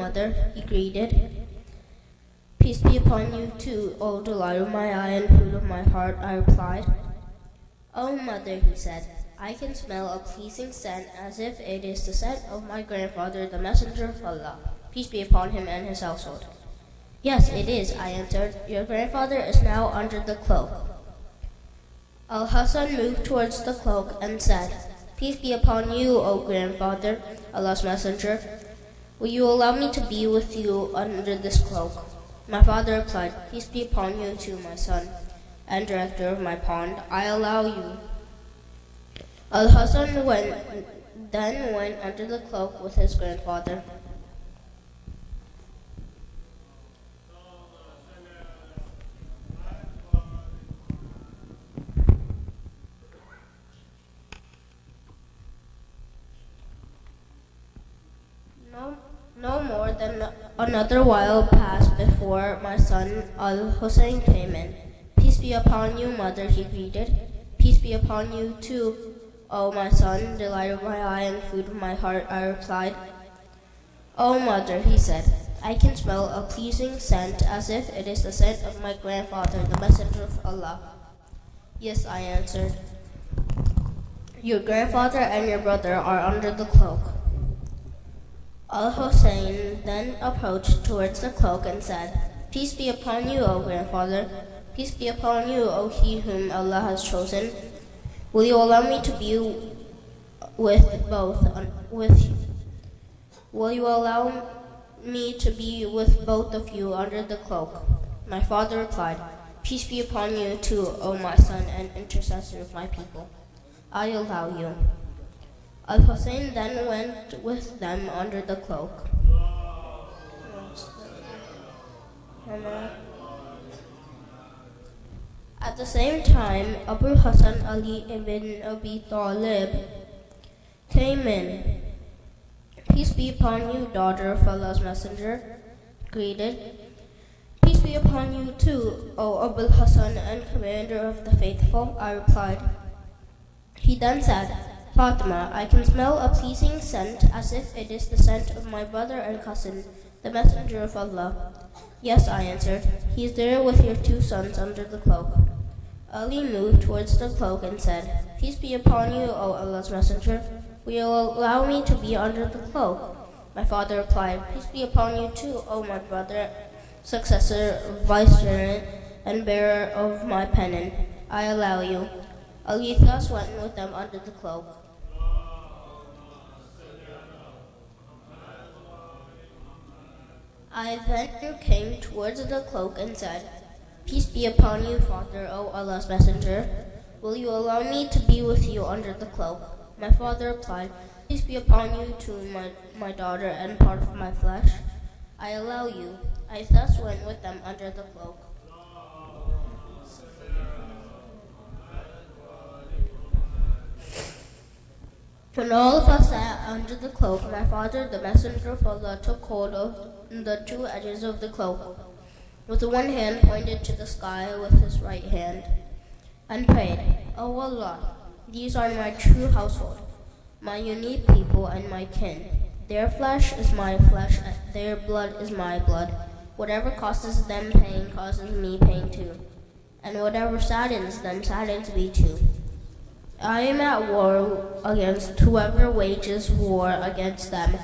mother, he greeted. Peace be upon you too, O delight of my eye and food of my heart, I replied. Oh, mother, he said, I can smell a pleasing scent as if it is the scent of my grandfather, the messenger of Allah. Peace be upon him and his household. Yes, it is, I answered. Your grandfather is now under the cloak. Al-Hasan moved towards the cloak and said, Peace be upon you, O grandfather, Allah's messenger. Will you allow me to be with you under this cloak? My father replied, Peace be upon you too, my son, and director of my pond. I allow you. Al-Hasan then went under the cloak with his grandfather. No more than another while passed before my son Al-Hussein came in. Peace be upon you, mother, he greeted. Peace be upon you too, O my son, delight of my eye and food of my heart, I replied. O mother, he said, I can smell a pleasing scent as if it is the scent of my grandfather, the messenger of Allah. Yes, I answered. Your grandfather and your brother are under the cloak. Al-Hussein then approached towards the cloak and said, Peace be upon you, O grandfather. Peace be upon you, O he whom Allah has chosen. Will you allow me to be Will you allow me to be with both of you under the cloak? My father replied, Peace be upon you too, O my son and intercessor of my people. I allow you. Al-Hussein then went with them under the cloak. At the same time, Abu Hassan Ali ibn Abi Talib came in. Peace be upon you, daughter of Allah's messenger, greeted. Peace be upon you too, O Abu Hassan and commander of the faithful, I replied. He then said, Fatima, I can smell a pleasing scent as if it is the scent of my brother and cousin, the messenger of Allah. Yes, I answered. He is there with your two sons under the cloak. Ali moved towards the cloak and said, Peace be upon you, O Allah's messenger. Will you allow me to be under the cloak? My father replied, Peace be upon you too, O my brother, successor, vicegerent, and bearer of my pennon. I allow you. Ali thus went with them under the cloak. I then came towards the cloak and said, Peace be upon you, father, O Allah's messenger. Will you allow me to be with you under the cloak? My father replied, Peace be upon you too, my daughter and part of my flesh. I allow you. I thus went with them under the cloak. When all of us sat under the cloak, my father, the messenger of Allah, took hold of the two edges of the cloak. With one hand pointed to the sky with his right hand, and prayed, O Allah, these are my true household, my unique people and my kin. Their flesh is my flesh, their blood is my blood. Whatever causes them pain causes me pain too, and whatever saddens them saddens me too. I am at war against whoever wages war against them.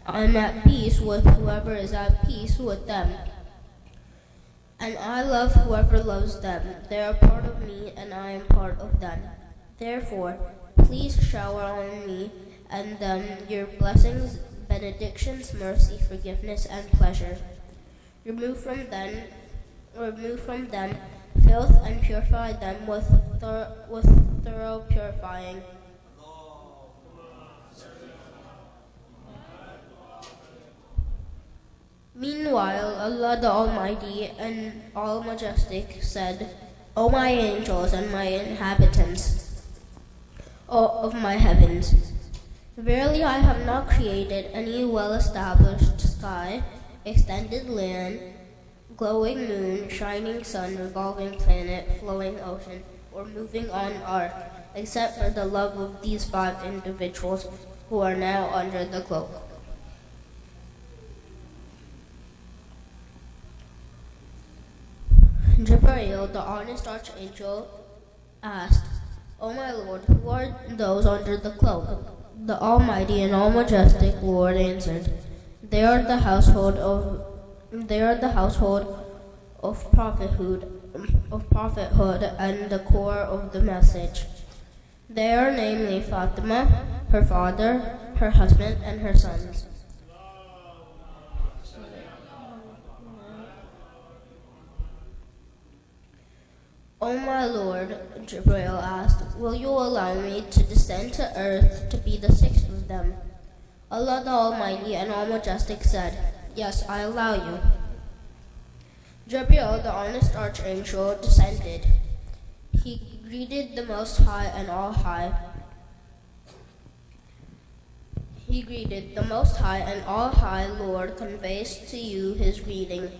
I am at peace with whoever is at peace with them. And I love whoever loves them. They are part of me and I am part of them. Therefore, please shower on me and them your blessings, benedictions, mercy, forgiveness, and pleasure. Remove from them filth and purify them with thorough purifying. Meanwhile, Allah the Almighty and All-Majestic said, O my angels and my inhabitants of my heavens, verily I have not created any well-established sky, extended land, glowing moon, shining sun, revolving planet, flowing ocean, or moving on ark, except for the love of these 5 individuals who are now under the cloak. Jibreel, the honest archangel, asked, O my Lord, who are those under the cloak? The Almighty and All Majestic Lord answered, They are the household of prophethood and the core of the message. They are namely Fatima, her father, her husband, and her sons. O my Lord, Jibreel asked, will you allow me to descend to earth to be the sixth of them? Allah the Almighty and All Majestic said, Yes, I allow you. Jibreel, the honest archangel, descended. He greeted the Most High and All High. He greeted the Most High and All High Lord, conveys to you his greeting,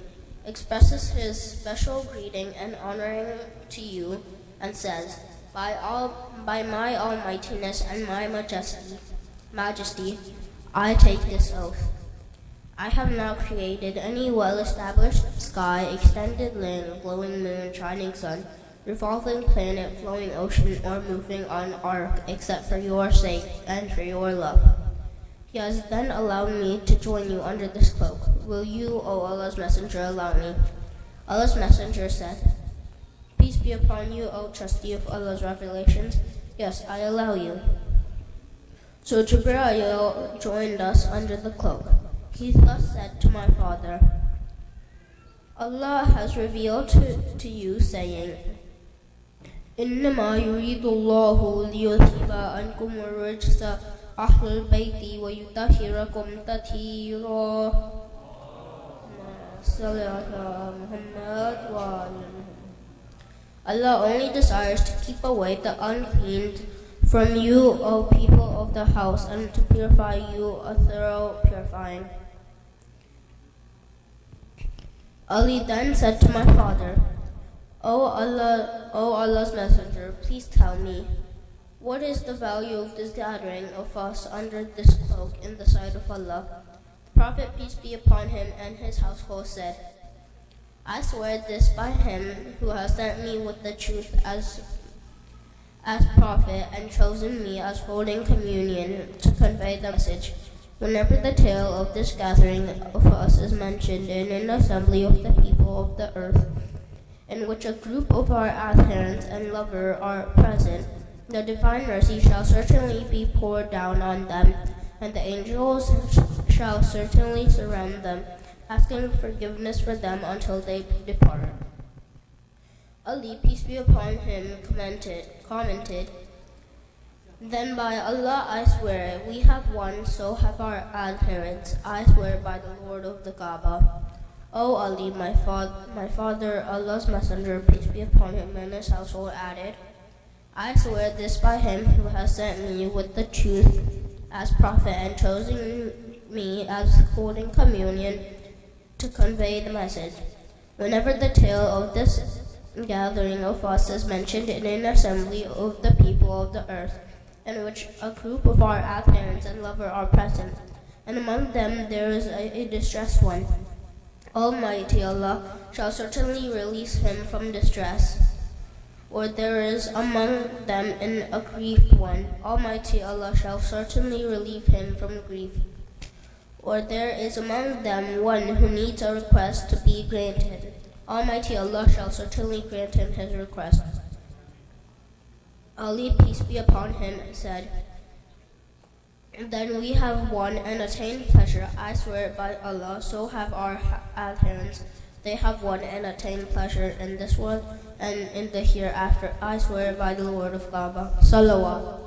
expresses his special greeting and honoring to you, and says, By my almightiness and my majesty, I take this oath. I have now created any well-established sky, extended land, glowing moon, shining sun, revolving planet, flowing ocean, or moving on ark, except for your sake and for your love. He has then allowed me to join you under this cloak. Will you, O Allah's Messenger, allow me? Allah's Messenger said, Peace be upon you, O trustee of Allah's revelations. Yes, I allow you. So Jibreel joined us under the cloak. He thus said to my father, Allah has revealed to you, saying, إنما يريد الله ليذهب عنكم الرجس أهل البيت ويطهركم تطهيرا. Allah only desires to keep away the unclean from you, O people of the house, and to purify you a thorough purifying. Ali then said to my father, O Allah's Messenger, please tell me, what is the value of this gathering of us under this cloak in the sight of Allah? The Prophet, peace be upon him, and his household said, I swear this by him who has sent me with the truth as prophet and chosen me as holding communion to convey the message. Whenever the tale of this gathering of us is mentioned in an assembly of the people of the earth, in which a group of our adherents and lovers are present, the divine mercy shall certainly be poured down on them, and the angels shall certainly surround them, asking forgiveness for them until they depart. Ali, peace be upon him, commented, Then by Allah I swear, we have one, so have our adherents. I swear by the Lord of the Kaaba. O Ali, my father, Allah's Messenger, peace be upon him, and his household added, I swear this by him who has sent me with the truth as prophet and chosen me as holding communion to convey the message. Whenever the tale of this gathering of us is mentioned in an assembly of the people of the earth, in which a group of our adherents and lovers are present, and among them there is a distressed one, Almighty Allah shall certainly release him from distress. Or there is among them an aggrieved one, Almighty Allah shall certainly relieve him from grief. Or there is among them one who needs a request to be granted, Almighty Allah shall certainly grant him his request. Ali, peace be upon him, said, Then we have won and attained pleasure. I swear by Allah, so have our adherents. They have won and attained pleasure in this world and in the hereafter. I swear by the Lord of Kaaba. Salawat.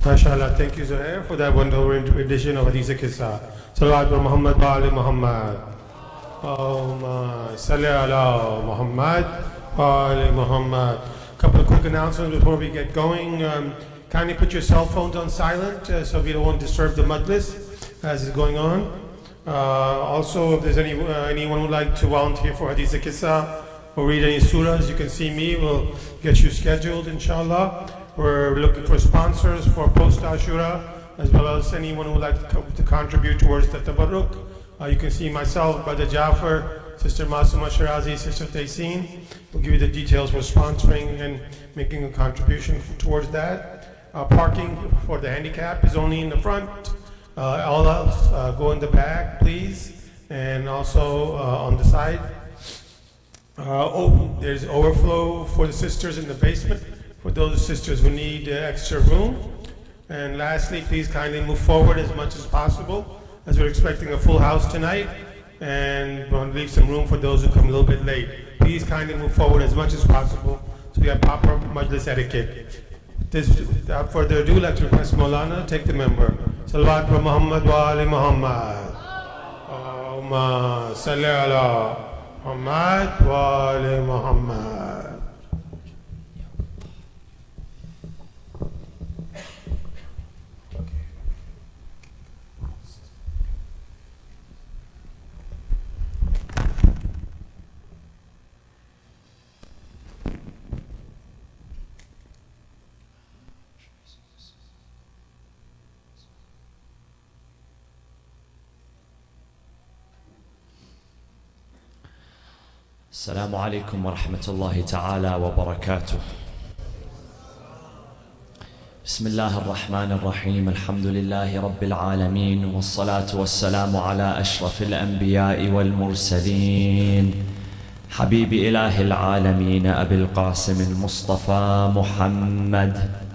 MashaAllah, thank you Zuhair for that wonderful edition of Hadith Qissa. Salawat wa Muhammad wa ali Muhammad. Allahumma salli ala Muhammad wa ali Muhammad. Couple of quick announcements before we get going. Kindly put your cell phones on silent so we don't want to disturb the majlis as it's going on. Also, if there's anyone who would like to volunteer for Hadith Qissa or read any surahs, you can see me. We'll get you scheduled, inshallah. We're looking for sponsors for post Ashura, as well as anyone who would like to contribute towards the tabarruk. You can see myself, Brother Jafar, Sister Masuma Shirazi, Sister Taysin. We'll give you the details for sponsoring and making a contribution towards that. Parking for the handicap is only in the front. All else, go in the back, please. And also on the side. There's overflow for the sisters in the basement, for those sisters who need extra room. And lastly, please kindly move forward as much as possible, as we're expecting a full house tonight. And we'll leave some room for those who come a little bit late. Please kindly move forward as much as possible so we have proper majlis etiquette. Without further ado, let's request Maulana take the member. Salawat wa Muhammad wa ali Muhammad. Allahumma salli ala Muhammad wa ali Muhammad. السلام عليكم ورحمة الله تعالى وبركاته. بسم الله الرحمن الرحيم. الحمد لله رب العالمين، والصلاة والسلام على أشرف الأنبياء والمرسلين، حبيب إله العالمين أبي القاسم المصطفى محمد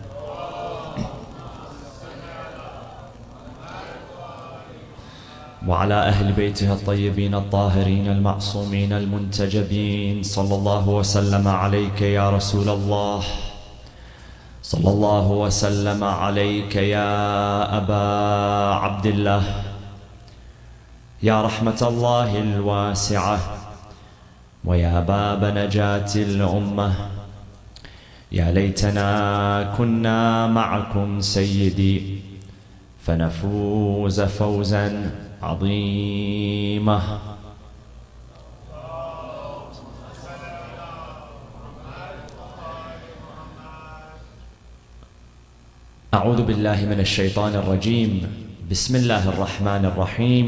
وعلى أهل بيته الطيبين الطاهرين المعصومين المنتجبين. صلى الله وسلم عليك يا رسول الله، صلى الله وسلم عليك يا أبا عبد الله، يا رحمة الله الواسعة ويا باب نجاة الأمة. يا ليتنا كنا معكم سيدي فنفوز فوزا عظيمة. أعوذ بالله من الشيطان الرجيم. بسم الله الرحمن الرحيم.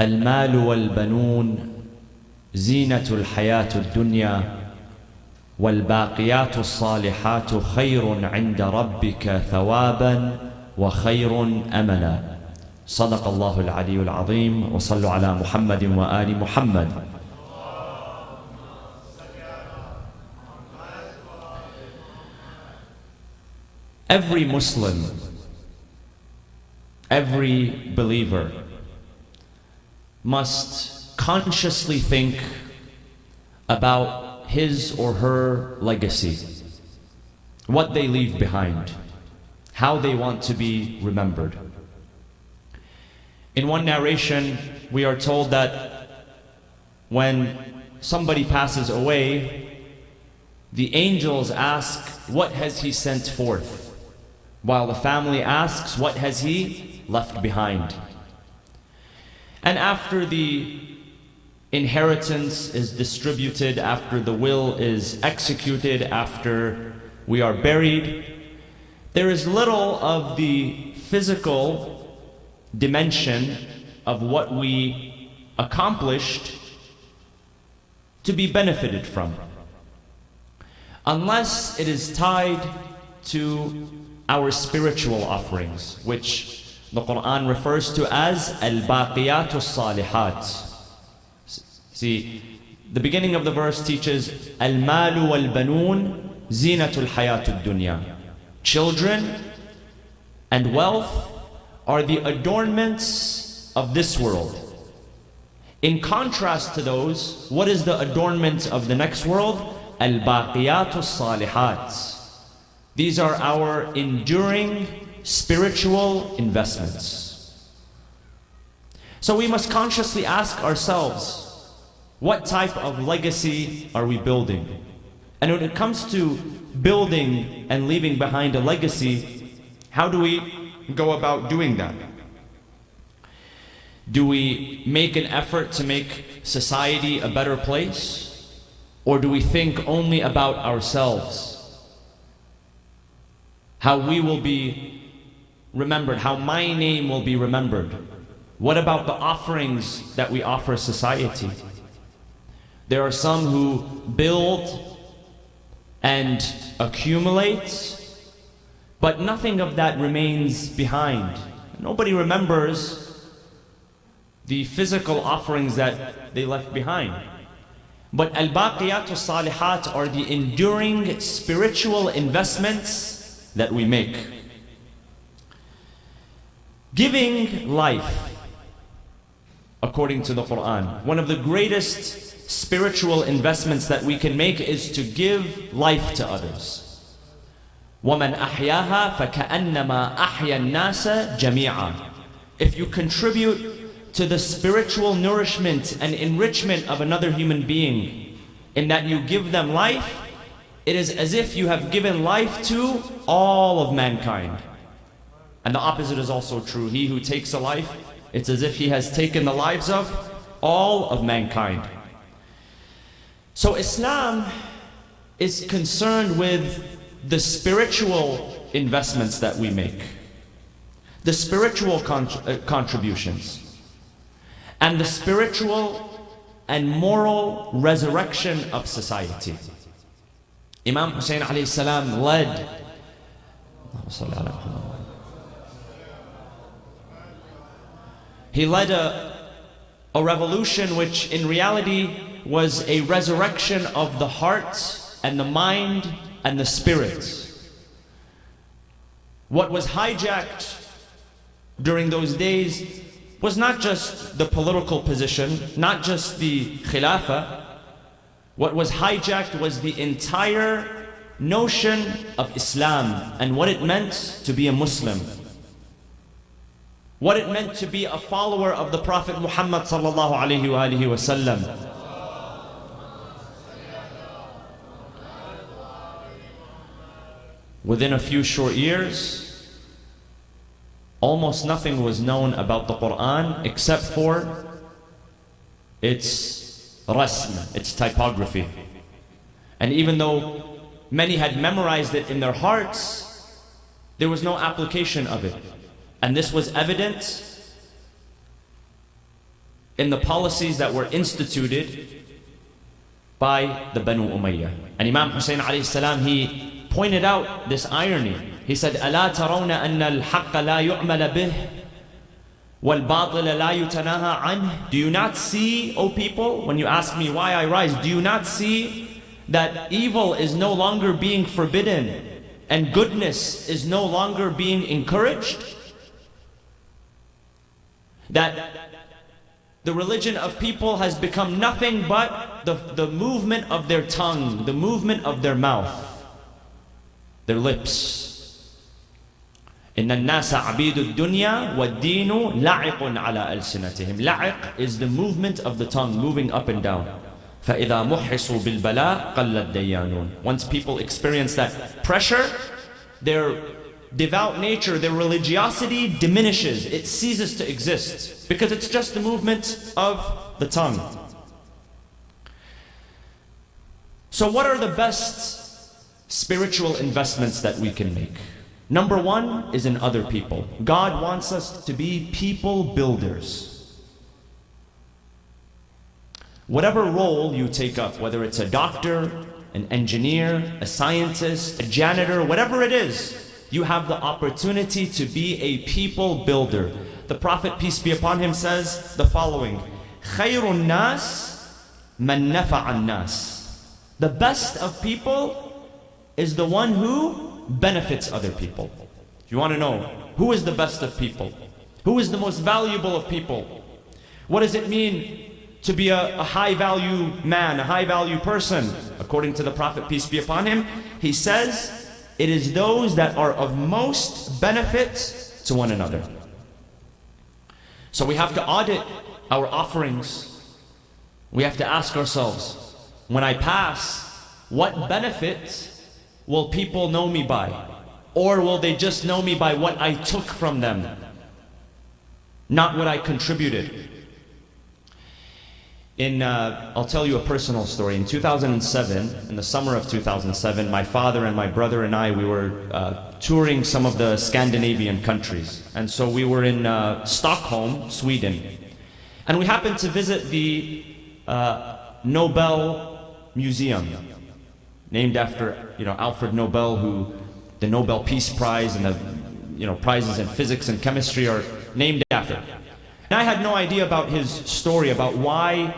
المال والبنون زينة الحياة الدنيا والباقيات الصالحات خير عند ربك ثوابا وخير أملا. صدق الله العلي العظيم. وصلوا على محمد وآل محمد. Every Muslim, every believer must consciously think about his or her legacy, what they leave behind, how they want to be remembered. In one narration, we are told that when somebody passes away, the angels ask, "What has he sent forth?" while the family asks, "What has he left behind?" And after the inheritance is distributed, after the will is executed, after we are buried, there is little of the physical dimension of what we accomplished to be benefited from, unless it is tied to our spiritual offerings, which the Quran refers to as al-baqiyatu salihat. See, the beginning of the verse teaches al-malu wal-banun zinatul hayatud dunya. Children and wealth are the adornments of this world. In contrast to those, what is the adornment of the next world? Al-baqiyatu salihat. These are our enduring spiritual investments. So we must consciously ask ourselves, what type of legacy are we building? And when it comes to building and leaving behind a legacy, how do we go about doing that? Do we make an effort to make society a better place? Or do we think only about ourselves? How we will be remembered, how my name will be remembered. What about the offerings that we offer society? There are some who build and accumulate, but nothing of that remains behind. Nobody remembers the physical offerings that they left behind. But al-baqiyat al-salihat are the enduring spiritual investments that we make. Giving life, according to the Quran, one of the greatest spiritual investments that we can make is to give life to others. وَمَنْ أَحْيَاهَا فَكَأَنَّمَا أَحْيَا النَّاسَ جَمِيعًا. If you contribute to the spiritual nourishment and enrichment of another human being, in that you give them life, it is as if you have given life to all of mankind. And the opposite is also true. He who takes a life, it's as if he has taken the lives of all of mankind. So Islam is concerned with the spiritual investments that we make, the spiritual contributions, and the spiritual and moral resurrection of society. Imam Hussein alayhi salam led a revolution which in reality was a resurrection of the heart and the mind and the spirit. What was hijacked during those days was not just the political position, not just the khilafah. What was hijacked was the entire notion of Islam and what it meant to be a Muslim, what it meant to be a follower of the Prophet Muhammad sallallahu alaihi wasallam. Within a few short years, almost nothing was known about the Quran except for its rasm, its typography. And even though many had memorized it in their hearts, there was no application of it. And this was evident in the policies that were instituted by the Banu Umayyah. And Imam Hussein alayhi salam, he pointed out this irony. He said, أَلَا تَرَوْنَ أَنَّ الْحَقَّ لَا يُعْمَلَ بِهِ وَالْبَاطِلَ لَا يُتَنَاهَى عَنْهِ. Do you not see, O people, when you ask me why I rise, do you not see that evil is no longer being forbidden and goodness is no longer being encouraged? That the religion of people has become nothing but the movement of their tongue, the movement of their mouth, their lips. إِنَّ النَّاسَ عَبِيدُ الدُّنْيَا وَالدِّينُ لَعِقٌ عَلَىٰ أَلْسِنَتِهِمْ. La'iq is the movement of the tongue, moving up and down. فَإِذَا مُحِّصُوا بِالْبَلَاءِ قَلَّ الدَّيَّانُونَ. Once people experience that pressure, their devout nature, their religiosity diminishes. It ceases to exist because it's just the movement of the tongue. So what are the best spiritual investments that we can make? Number one is in other people. God wants us to be people builders. Whatever role you take up, whether it's a doctor, an engineer, a scientist, a janitor, whatever it is, you have the opportunity to be a people builder. The Prophet, peace be upon him, says the following: خَيْرُ النَّاسِ مَنْ نَفَعَ النَّاسِ. The best of people is the one who benefits other people. If you want to know who is the best of people, who is the most valuable of people, what does it mean to be a high value man, a high value person? According to the Prophet, peace be upon him, he says, it is those that are of most benefit to one another. So we have to audit our offerings. We have to ask ourselves, when I pass, what benefit will people know me by? Or will they just know me by what I took from them, not what I contributed? I'll tell you a personal story. In 2007, in the summer of 2007, my father and my brother and I, we were touring some of the Scandinavian countries. And so we were in Stockholm, Sweden. And we happened to visit the Nobel Museum, named after Alfred Nobel, who the Nobel Peace Prize and the prizes in physics and chemistry are named after. And I had no idea about his story, about why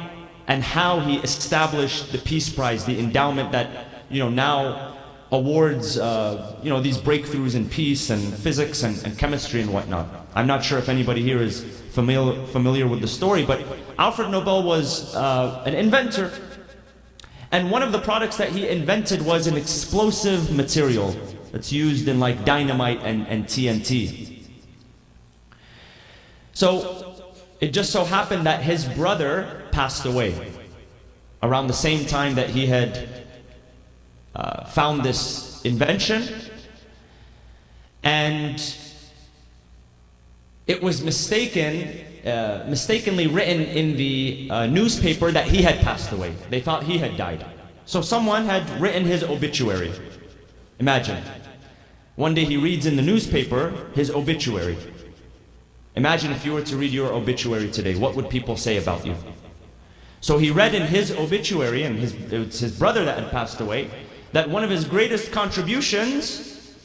and how he established the Peace Prize, the endowment that now awards these breakthroughs in peace and physics and chemistry and whatnot. I'm not sure if anybody here is familiar with the story, but Alfred Nobel was an inventor. And one of the products that he invented was an explosive material that's used in like dynamite and TNT. So it just so happened that his brother passed away around the same time that he had found this invention, and it was mistakenly written in the newspaper that he had passed away. They thought he had died. So someone had written his obituary. Imagine. One day he reads in the newspaper his obituary. Imagine if you were to read your obituary today, what would people say about you? So he read in his obituary, and it was his brother that had passed away, that one of his greatest contributions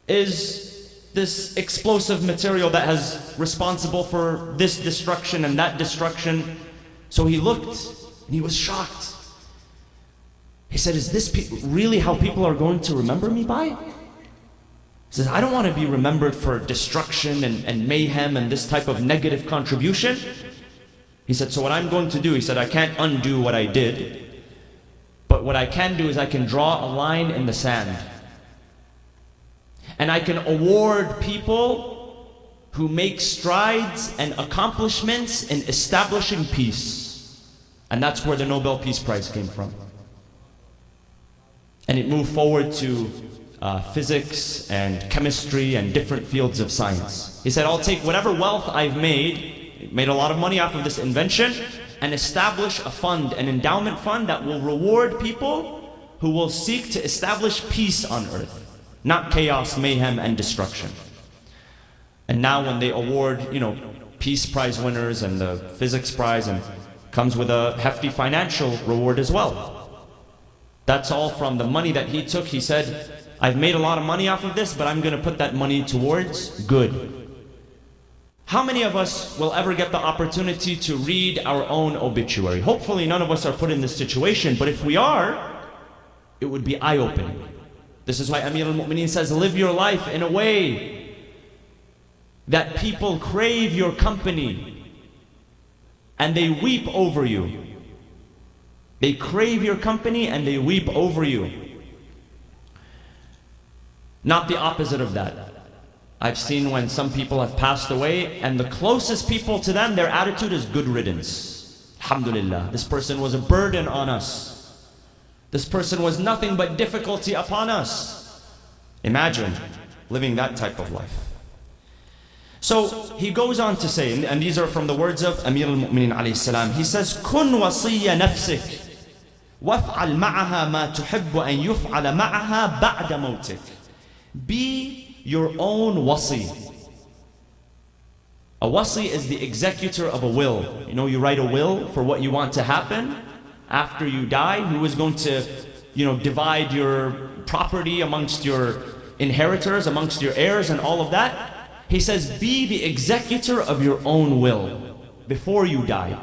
is this explosive material that is responsible for this destruction and that destruction. So he looked and he was shocked. He said, is this really how people are going to remember me by? He says, I don't want to be remembered for destruction and mayhem and this type of negative contribution. He said, so what I'm going to do, he said, I can't undo what I did, but what I can do is I can draw a line in the sand. And I can award people who make strides and accomplishments in establishing peace. And that's where the Nobel Peace Prize came from. And it moved forward to physics and chemistry and different fields of science. He said, I'll take whatever wealth I've made a lot of money off of this invention, and establish a fund, an endowment fund that will reward people who will seek to establish peace on earth, not chaos, mayhem, and destruction. And now when they award, Peace Prize winners and the Physics Prize, and comes with a hefty financial reward as well. That's all from the money that he took. He said, I've made a lot of money off of this, but I'm going to put that money towards good. How many of us will ever get the opportunity to read our own obituary? Hopefully none of us are put in this situation, but if we are, it would be eye-opening. This is why Amir al-Mu'mineen says, live your life in a way that people crave your company and they weep over you. They crave your company and they weep over you. Not the opposite of that. I've seen when some people have passed away and the closest people to them, their attitude is good riddance. Alhamdulillah, this person was a burden on us. This person was nothing but difficulty upon us. Imagine living that type of life. So he goes on to say, and these are from the words of Amir al-Mu'mineen alayhi salam. He says, "Kun wasiyya nafsik, waf'al ma'aha ma tuhibbu an yuf'ala ma'aha ba'da mawtik." Be your own wasi. A wasi is the executor of a will. You write a will for what you want to happen after you die. Who is going to, divide your property amongst your inheritors, amongst your heirs and all of that. He says, be the executor of your own will before you die.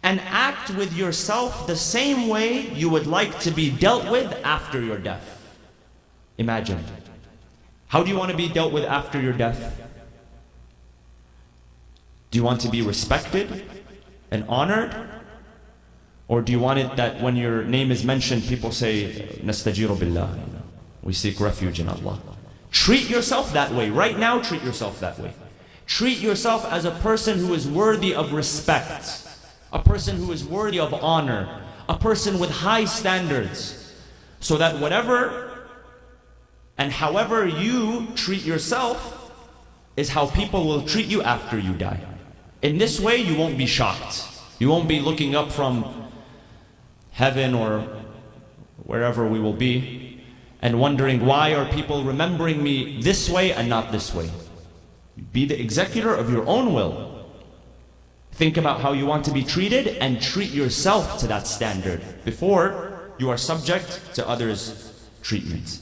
And act with yourself the same way you would like to be dealt with after your death. Imagine. How do you want to be dealt with after your death? Do you want to be respected and honored? Or do you want it that when your name is mentioned, people say, Nastajiru billah, we seek refuge in Allah. Treat yourself that way. Right now, treat yourself that way. Treat yourself as a person who is worthy of respect, a person who is worthy of honor, a person with high standards, so that whatever and however you treat yourself is how people will treat you after you die. In this way, you won't be shocked. You won't be looking up from heaven or wherever we will be and wondering, why are people remembering me this way and not this way? Be the executor of your own will. Think about how you want to be treated and treat yourself to that standard before you are subject to others' treatment.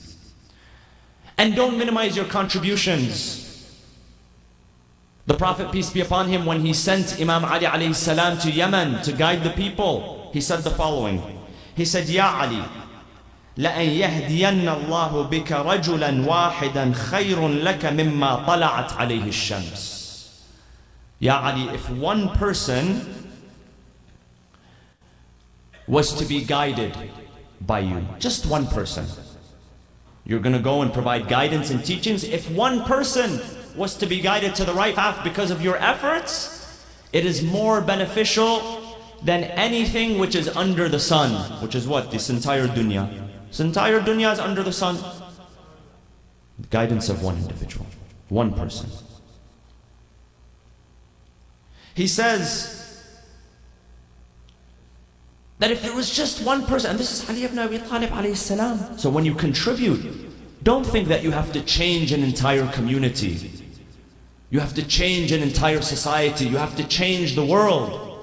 And don't minimize your contributions. The Prophet, peace be upon him, when he sent Imam Ali alayhi salam to Yemen to guide the people, he said the following. He said, Ya Ali, لَأَنْ يَهْدِيَنَّ اللَّهُ بِكَ رَجُلًا وَاحِدًا خَيْرٌ لَكَ مِمَّا طَلَعَتْ عَلَيْهِ الشَّمْسِ. Ya Ali, if one person was to be guided by you, just one person, you're going to go and provide guidance and teachings. If one person was to be guided to the right path because of your efforts, it is more beneficial than anything which is under the sun. Which is what? This entire dunya. This entire dunya is under the sun. The guidance of one individual, one person. He says that if it was just one person, and this is Ali ibn Abi Talib alayhi salam. So when you contribute, don't think that you have to change an entire community. You have to change an entire society. You have to change the world.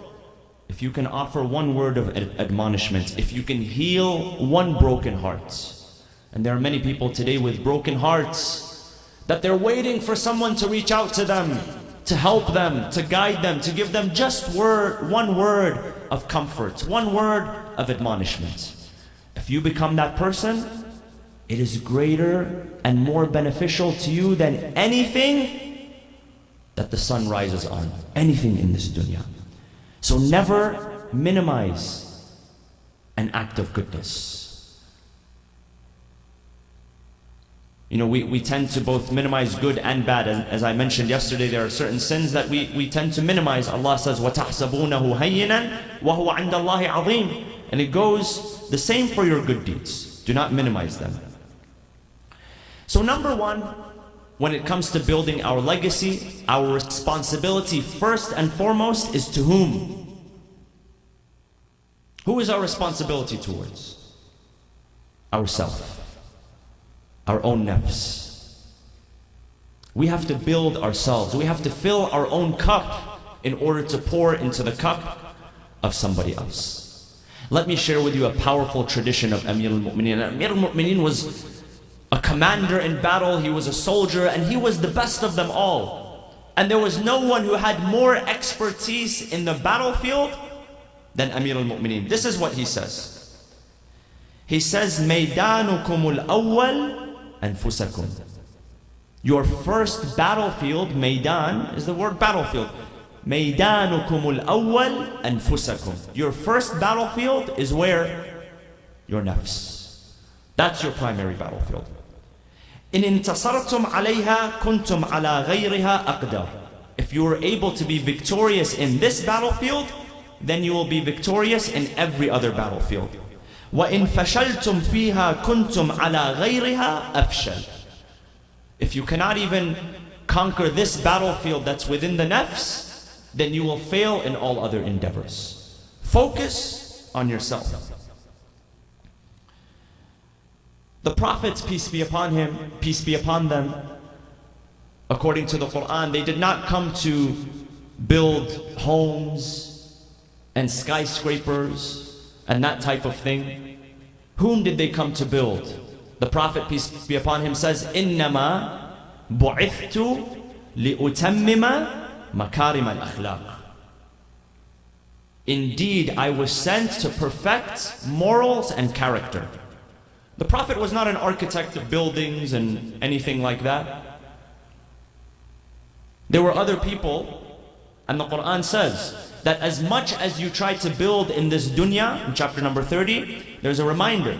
If you can offer one word of admonishment, if you can heal one broken heart. And there are many people today with broken hearts that they're waiting for someone to reach out to them, to help them, to guide them, to give them just one word of comfort, one word of admonishment. If you become that person, it is greater and more beneficial to you than anything that the sun rises on, anything in this dunya. So never minimize an act of goodness. You know, we tend to both minimize good and bad. And as I mentioned yesterday, there are certain sins that we tend to minimize. Allah says, وَتَحْسَبُونَهُ هَيِّنًا وَهُوَ عِنْدَ اللَّهِ عَظِيمٌ. And it goes the same for your good deeds. Do not minimize them. So number one, when it comes to building our legacy, our responsibility first and foremost is to whom? Who is our responsibility towards? Ourselves. Our own nafs. We have to build ourselves. We have to fill our own cup in order to pour into the cup of somebody else. Let me share with you a powerful tradition of Amir al-Mu'mineen. Amir al-Mu'mineen was a commander in battle, he was a soldier, and he was the best of them all. And there was no one who had more expertise in the battlefield than Amir al-Mu'mineen. This is what he says. He says, مَيْدَانُكُمُ الْأَوَّلِ أَنفُسَكُمْ. Your first battlefield, Maidan, is the word battlefield. مَيْدَانُكُمُ الْأَوَّلِ أَنفُسَكُمْ. Your first battlefield is where? Your nafs. That's your primary battlefield. إن انتصرتم عليها كنتم على غيرها أقدر. If you are able to be victorious in this battlefield, then you will be victorious in every other battlefield. وإن فشلتم فيها كنتم على غيرها أفشل. If you cannot even conquer this battlefield that's within the nafs, then you will fail in all other endeavors. Focus on yourself. The prophets, peace be upon him, peace be upon them, according to the Quran, they did not come to build homes and skyscrapers and that type of thing. Whom did they come to build? The Prophet, peace be upon him, says, إِنَّمَا بُعِثْتُ لِأُتَمِّمَ مَكَارِمَ الْأَخْلَاقِ. Indeed, I was sent to perfect morals and character. The Prophet was not an architect of buildings and anything like that. There were other people, and the Quran says that as much as you try to build in this dunya, in chapter number 30, there's a reminder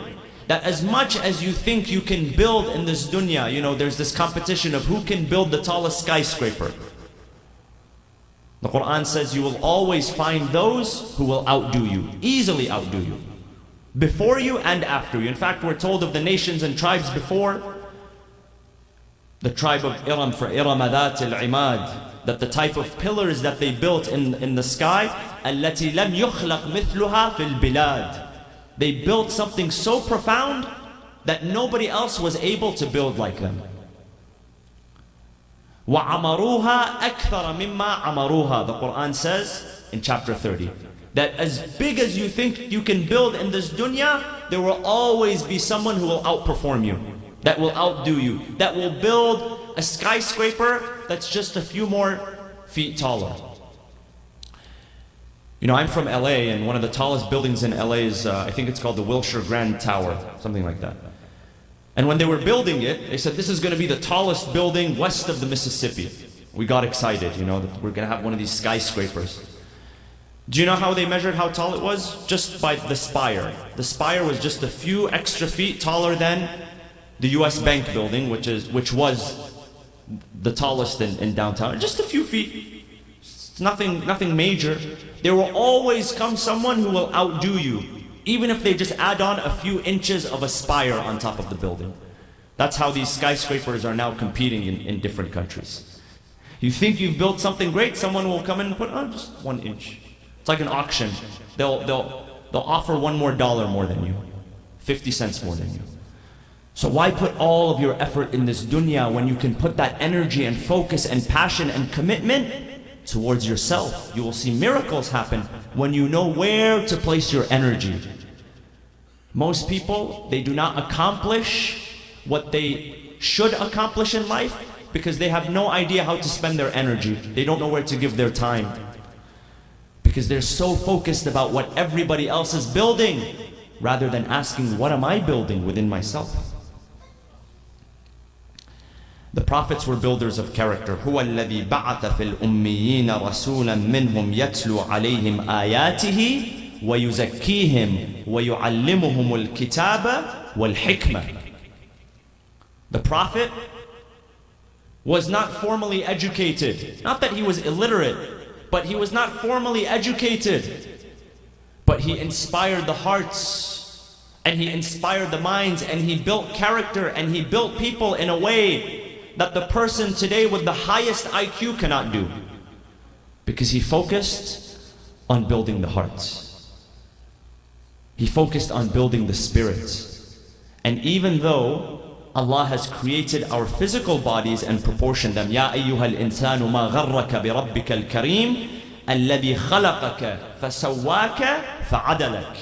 that as much as you think you can build in this dunya, you know, there's this competition of who can build the tallest skyscraper. The Quran says you will always find those who will outdo you, easily outdo you. Before you and after you. In fact, we're told of the nations and tribes before. The tribe of Iram, for Iram Dhat al-Imad, that the type of pillars that they built in the sky, التي لم يخلق مثلها في البلاد. They built something so profound that nobody else was able to build like them. وَعَمَرُوهَا أَكْثَرَ مِمَّا عَمَرُوهَا. The Quran says in chapter 30 that as big as you think you can build in this dunya, there will always be someone who will outperform you, that will outdo you, that will build a skyscraper that's just a few more feet taller. You know, I'm from LA, and one of the tallest buildings in LA is, I think it's called the Wilshire Grand Tower, something like that. And when they were building it, they said this is going to be the tallest building west of the Mississippi. We got excited, you know, that we're going to have one of these skyscrapers. Do you know how they measured how tall it was? Just by the spire. The spire was just a few extra feet taller than the US Bank building, which was the tallest in downtown. Just a few feet. It's nothing major. There will always come someone who will outdo you, even if they just add on a few inches of a spire on top of the building. That's how these skyscrapers are now competing in different countries. You think you've built something great, someone will come in and put on just 1 inch. It's like an auction. They'll offer $1 more more than you, 50 cents more than you. So why put all of your effort in this dunya when you can put that energy and focus and passion and commitment towards yourself? You will see miracles happen when you know where to place your energy. Most people, they do not accomplish what they should accomplish in life because they have no idea how to spend their energy. They don't know where to give their time, because they're so focused about what everybody else is building rather than asking, what am I building within myself? The prophets were builders of character. هو الذي بعث في الأميين رسولا منهم يتلو عليهم آياته ويزكيهم ويعلمهم الكتاب والحكمة. The prophet was not formally educated. Not that he was illiterate, but he was not formally educated. But he inspired the hearts, and he inspired the minds, and he built character, and he built people in a way that the person today with the highest IQ cannot do. Because he focused on building the hearts. He focused on building the spirits. And even though Allah has created our physical bodies and proportioned them, يَا أَيُّهَا الْإِنسَانُ مَا غَرَّكَ بِرَبِّكَ الْكَرِيمِ الَّذِي خَلَقَكَ فَسَوَّاكَ فَعَدَلَكَ.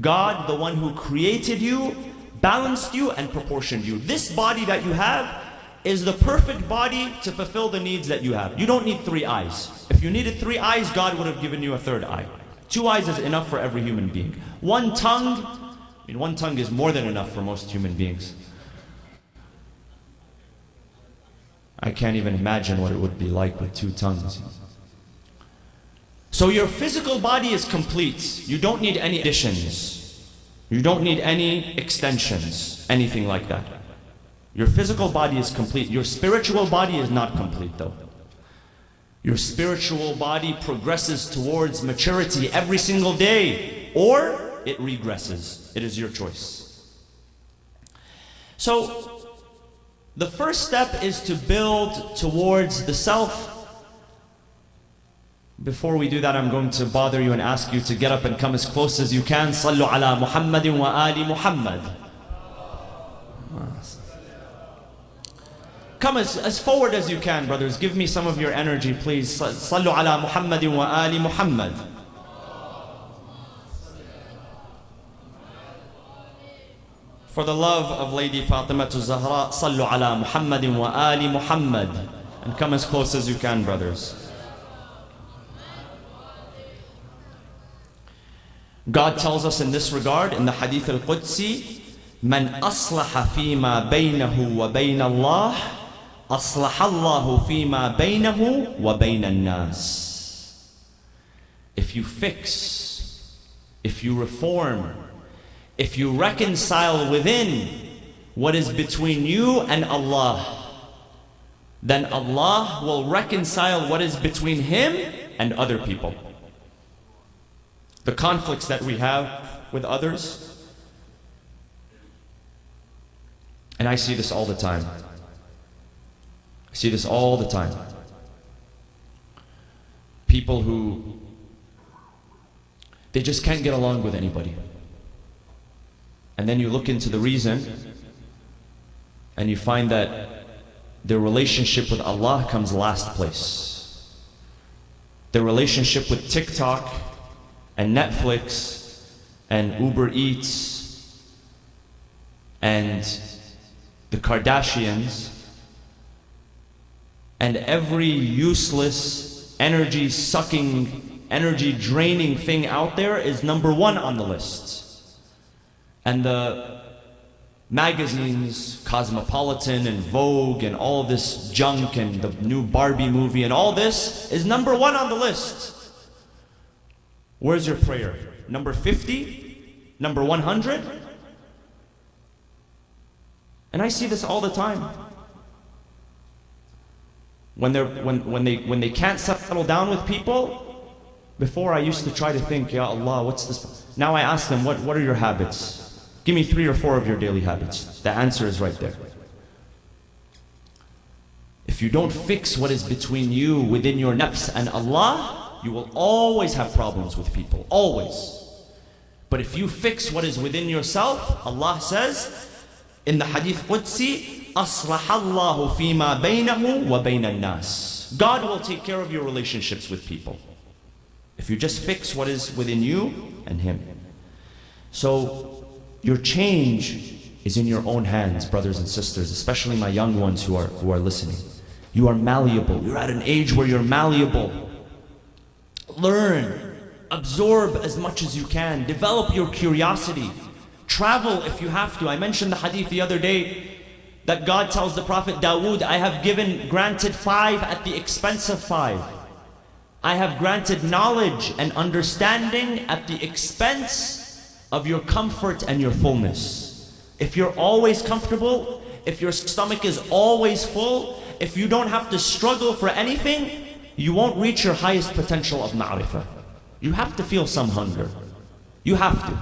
God, the one who created you, balanced you and proportioned you. This body that you have is the perfect body to fulfill the needs that you have. You don't need 3 eyes. If you needed 3 eyes, God would have given you a 3rd eye. 2 eyes is enough for every human being. 1 tongue, I mean, 1 tongue is more than enough for most human beings. I can't even imagine what it would be like with 2 tongues. So your physical body is complete. You don't need any additions. You don't need any extensions, anything like that. Your physical body is complete. Your spiritual body is not complete though. Your spiritual body progresses towards maturity every single day, or it regresses. It is your choice. So the first step is to build towards the self. Before we do that, I'm going to bother you and ask you to get up and come as close as you can. Sallu ala Muhammadin wa ali Muhammad. Come as forward as you can, brothers. Give me some of your energy, please. Sallu ala Muhammadin wa ali Muhammad. For the love of Lady Fatima Zahra, Sallu ala Muhammadin wa ali Muhammad. And come as close as you can, brothers. God tells us in this regard in the Hadith al-Qudsi, من أصلح فيما بينه وبين الله أصلح الله فيما بينه وبين الناس. If you fix, if you reform, if you reconcile within what is between you and Allah, then Allah will reconcile what is between Him and other people. The conflicts that we have with others, and I see this all the time. I see this all the time. People who They just can't get along with anybody. And then you look into the reason, and you find that their relationship with Allah comes last place. Their relationship with TikTok and Netflix and Uber Eats and the Kardashians and every useless, energy-sucking, energy-draining thing out there is number one on the list. And the magazines, Cosmopolitan and Vogue and all this junk and the new Barbie movie and all this is number one on the list. Where's your prayer? Number 50? Number 100? And I see this all the time. When they can't settle down with people, before I used to try to think, Ya Allah, what's this? Now I ask them, what are your habits? Give me 3 or 4 of your daily habits. The answer is right there. If you don't fix what is between you, within your nafs and Allah, you will always have problems with people, always. But if you fix what is within yourself, Allah says in the Hadith Qudsi, أَصْلَحَ اللَّهُ فِي مَا بَيْنَهُ وَبَيْنَ النَّاسِ. God will take care of your relationships with people if you just fix what is within you and Him. So your change is in your own hands, brothers and sisters, especially my young ones who are listening. You are malleable. You're at an age where you're malleable. Learn, absorb as much as you can, develop your curiosity, travel if you have to. I mentioned the hadith the other day that God tells the Prophet Dawood, I have granted 5 at the expense of 5. I have granted knowledge and understanding at the expense of your comfort and your fullness. If you're always comfortable, if your stomach is always full, if you don't have to struggle for anything, you won't reach your highest potential of ma'rifah. You have to feel some hunger. You have to.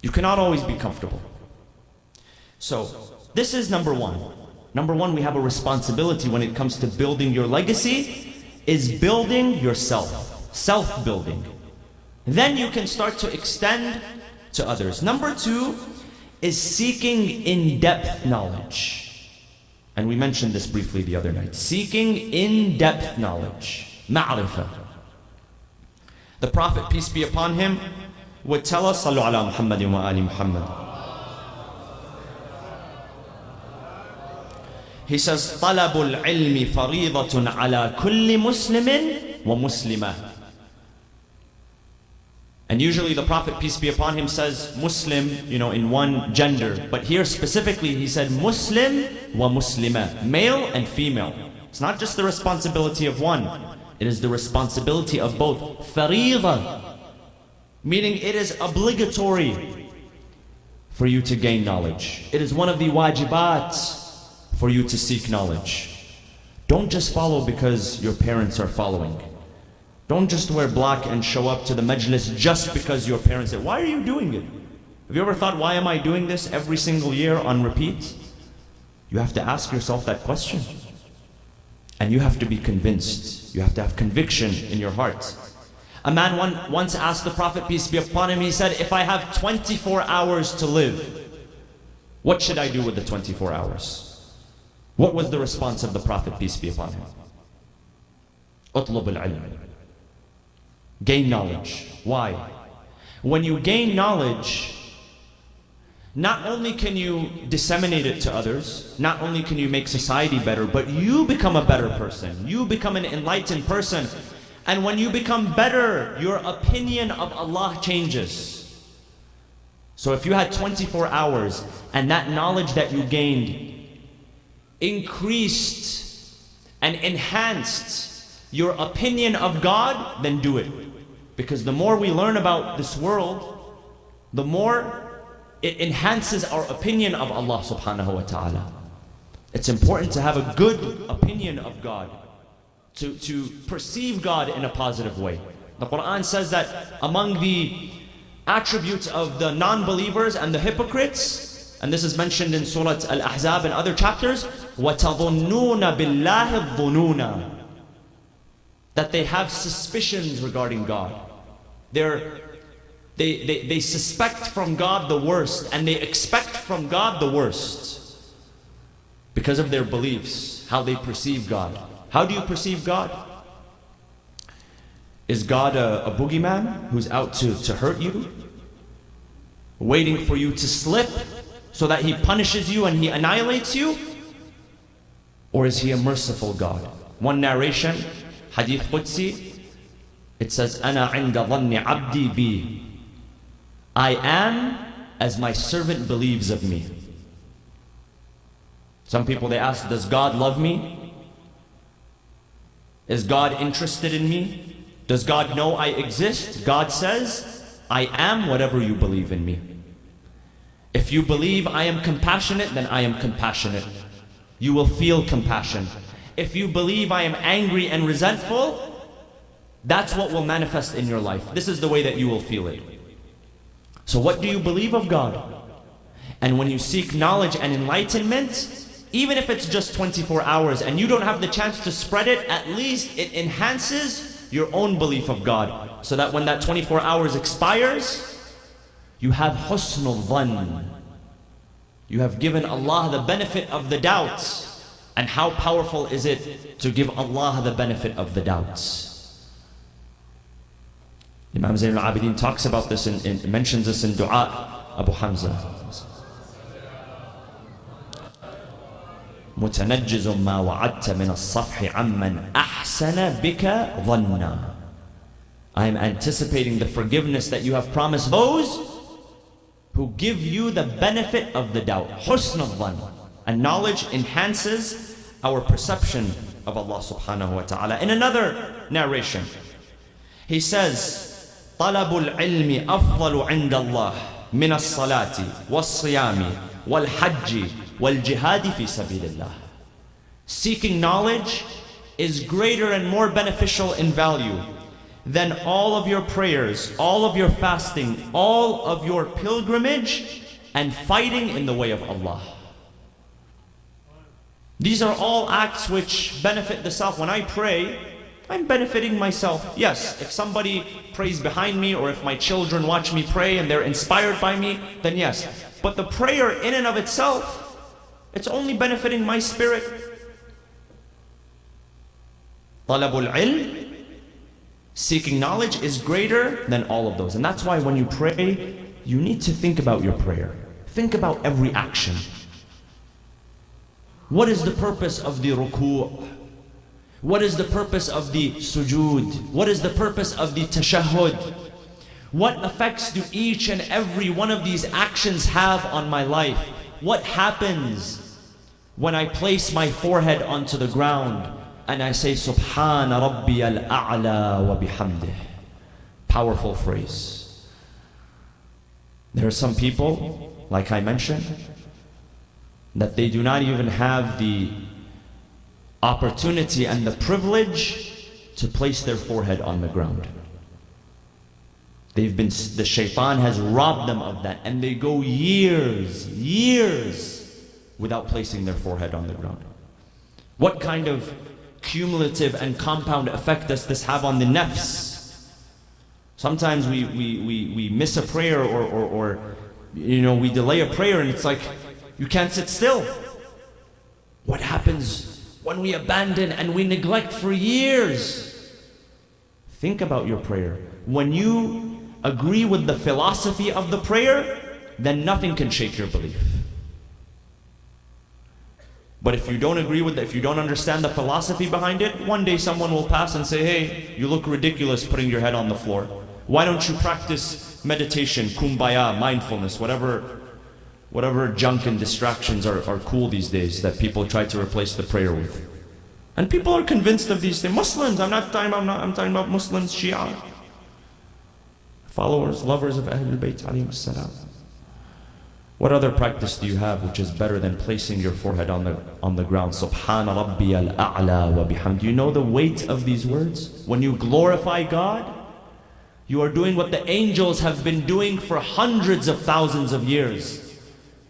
You cannot always be comfortable. So, this is number 1. Number 1, we have a responsibility when it comes to building your legacy, is building yourself. Self-building. Then you can start to extend to others. Number 2 is seeking in-depth knowledge. And we mentioned this briefly the other night. Seeking in-depth knowledge. Ma'rifah. The Prophet, peace be upon him, would tell us, Sallu ala Muhammadin wa ali Muhammad. He says, طَلَبُ الْعِلْمِ فَرِيضَةٌ عَلَى كُلِّ مُسْلِمٍ وَمُسْلِمَةٍ. And usually the Prophet, peace be upon him, says Muslim, in one gender. But here specifically he said Muslim wa Muslima, male and female. It's not just the responsibility of one. It is the responsibility of both. Fariḍa, meaning it is obligatory for you to gain knowledge. It is one of the wajibat for you to seek knowledge. Don't just follow because your parents are following. Don't just wear black and show up to the majlis just because your parents say, why are you doing it? Have you ever thought, why am I doing this every single year on repeat? You have to ask yourself that question. And you have to be convinced. You have to have conviction in your heart. A man once asked the Prophet, peace be upon him, he said, if I have 24 hours to live, what should I do with the 24 hours? What was the response of the Prophet, peace be upon him? اطلب العلم. Gain knowledge. Why? When you gain knowledge, not only can you disseminate it to others, not only can you make society better, but you become a better person. You become an enlightened person. And when you become better, your opinion of Allah changes. So if you had 24 hours and that knowledge that you gained increased and enhanced your opinion of God, then do it. Because the more we learn about this world, the more it enhances our opinion of Allah subhanahu wa ta'ala. It's important to have a good opinion of God, to perceive God in a positive way. The Quran says that among the attributes of the non-believers and the hypocrites, and this is mentioned in Surah Al-Ahzab and other chapters, وَتَظُنُّونَ بِاللَّهِ الظُّنُونَ, that they have suspicions regarding God. They suspect from God the worst, and they expect from God the worst because of their beliefs, how they perceive God. How do you perceive God? Is God a boogeyman who's out to hurt you, waiting for you to slip so that He punishes you and He annihilates you? Or is He a merciful God? One narration, Hadith Qudsi, it says, أَنَا عِنْدَ ظَنِّ عَبْدِي بِي, I am as my servant believes of me. Some people, they ask, does God love me? Is God interested in me? Does God know I exist? God says, I am whatever you believe in me. If you believe I am compassionate, then I am compassionate. You will feel compassion. If you believe I am angry and resentful, that's what will manifest in your life. This is the way that you will feel it. So what do you believe of God? And when you seek knowledge and enlightenment, even if it's just 24 hours and you don't have the chance to spread it, at least it enhances your own belief of God, so that when that 24 hours expires, you have husnul dhann. You have given Allah the benefit of the doubts. And how powerful is it to give Allah the benefit of the doubts? Imam Zayn al-Abidin talks about this and mentions this in Dua Abu Hamza. متنجز ما وعدت من الصفح عمن أحسن بك ظنا. I am anticipating the forgiveness that you have promised those who give you the benefit of the doubt. Husn al-dhann. And knowledge enhances our perception of Allah subhanahu wa ta'ala. In another narration, he says, طلب العلم أفضل عند الله من الصلاة والصيام والحج والجهاد في سبيل الله. Seeking knowledge is greater and more beneficial in value than all of your prayers, all of your fasting, all of your pilgrimage, and fighting in the way of Allah. These are all acts which benefit the self. When I pray, I'm benefiting myself. Yes, if somebody prays behind me, or if my children watch me pray and they're inspired by me, then yes. But the prayer in and of itself, it's only benefiting my spirit. Talabul ilm, seeking knowledge, is greater than all of those. And that's why when you pray, you need to think about your prayer. Think about every action. What is the purpose of the ruku'? What is the purpose of the sujood? What is the purpose of the tashahhud? What effects do each and every one of these actions have on my life? What happens when I place my forehead onto the ground and I say, Subhana Rabbi al-A'la wa bihamdih? Powerful phrase. There are some people, like I mentioned, that they do not even have the opportunity and the privilege to place their forehead on the ground. The shaitan has robbed them of that, and they go years without placing their forehead on the ground. What kind of cumulative and compound effect does this have on the nafs? Sometimes we miss a prayer, or we delay a prayer, and it's like you can't sit still. What happens when we abandon and we neglect for years? Think about your prayer. When you agree with the philosophy of the prayer, then nothing can shake your belief. But if you don't agree with it, if you don't understand the philosophy behind it, one day someone will pass and say, hey, you look ridiculous putting your head on the floor. Why don't you practice meditation, kumbaya, mindfulness, whatever junk and distractions are cool these days that people try to replace the prayer with. And people are convinced of these things. Muslims, I'm talking about Muslims, Shia, followers, lovers of Ahlul Bayt alayhim as-salam. What other practice do you have which is better than placing your forehead on the ground? Subhana Rabbi al-A'la wa bihamd. Do you know the weight of these words? When you glorify God, you are doing what the angels have been doing for hundreds of thousands of years.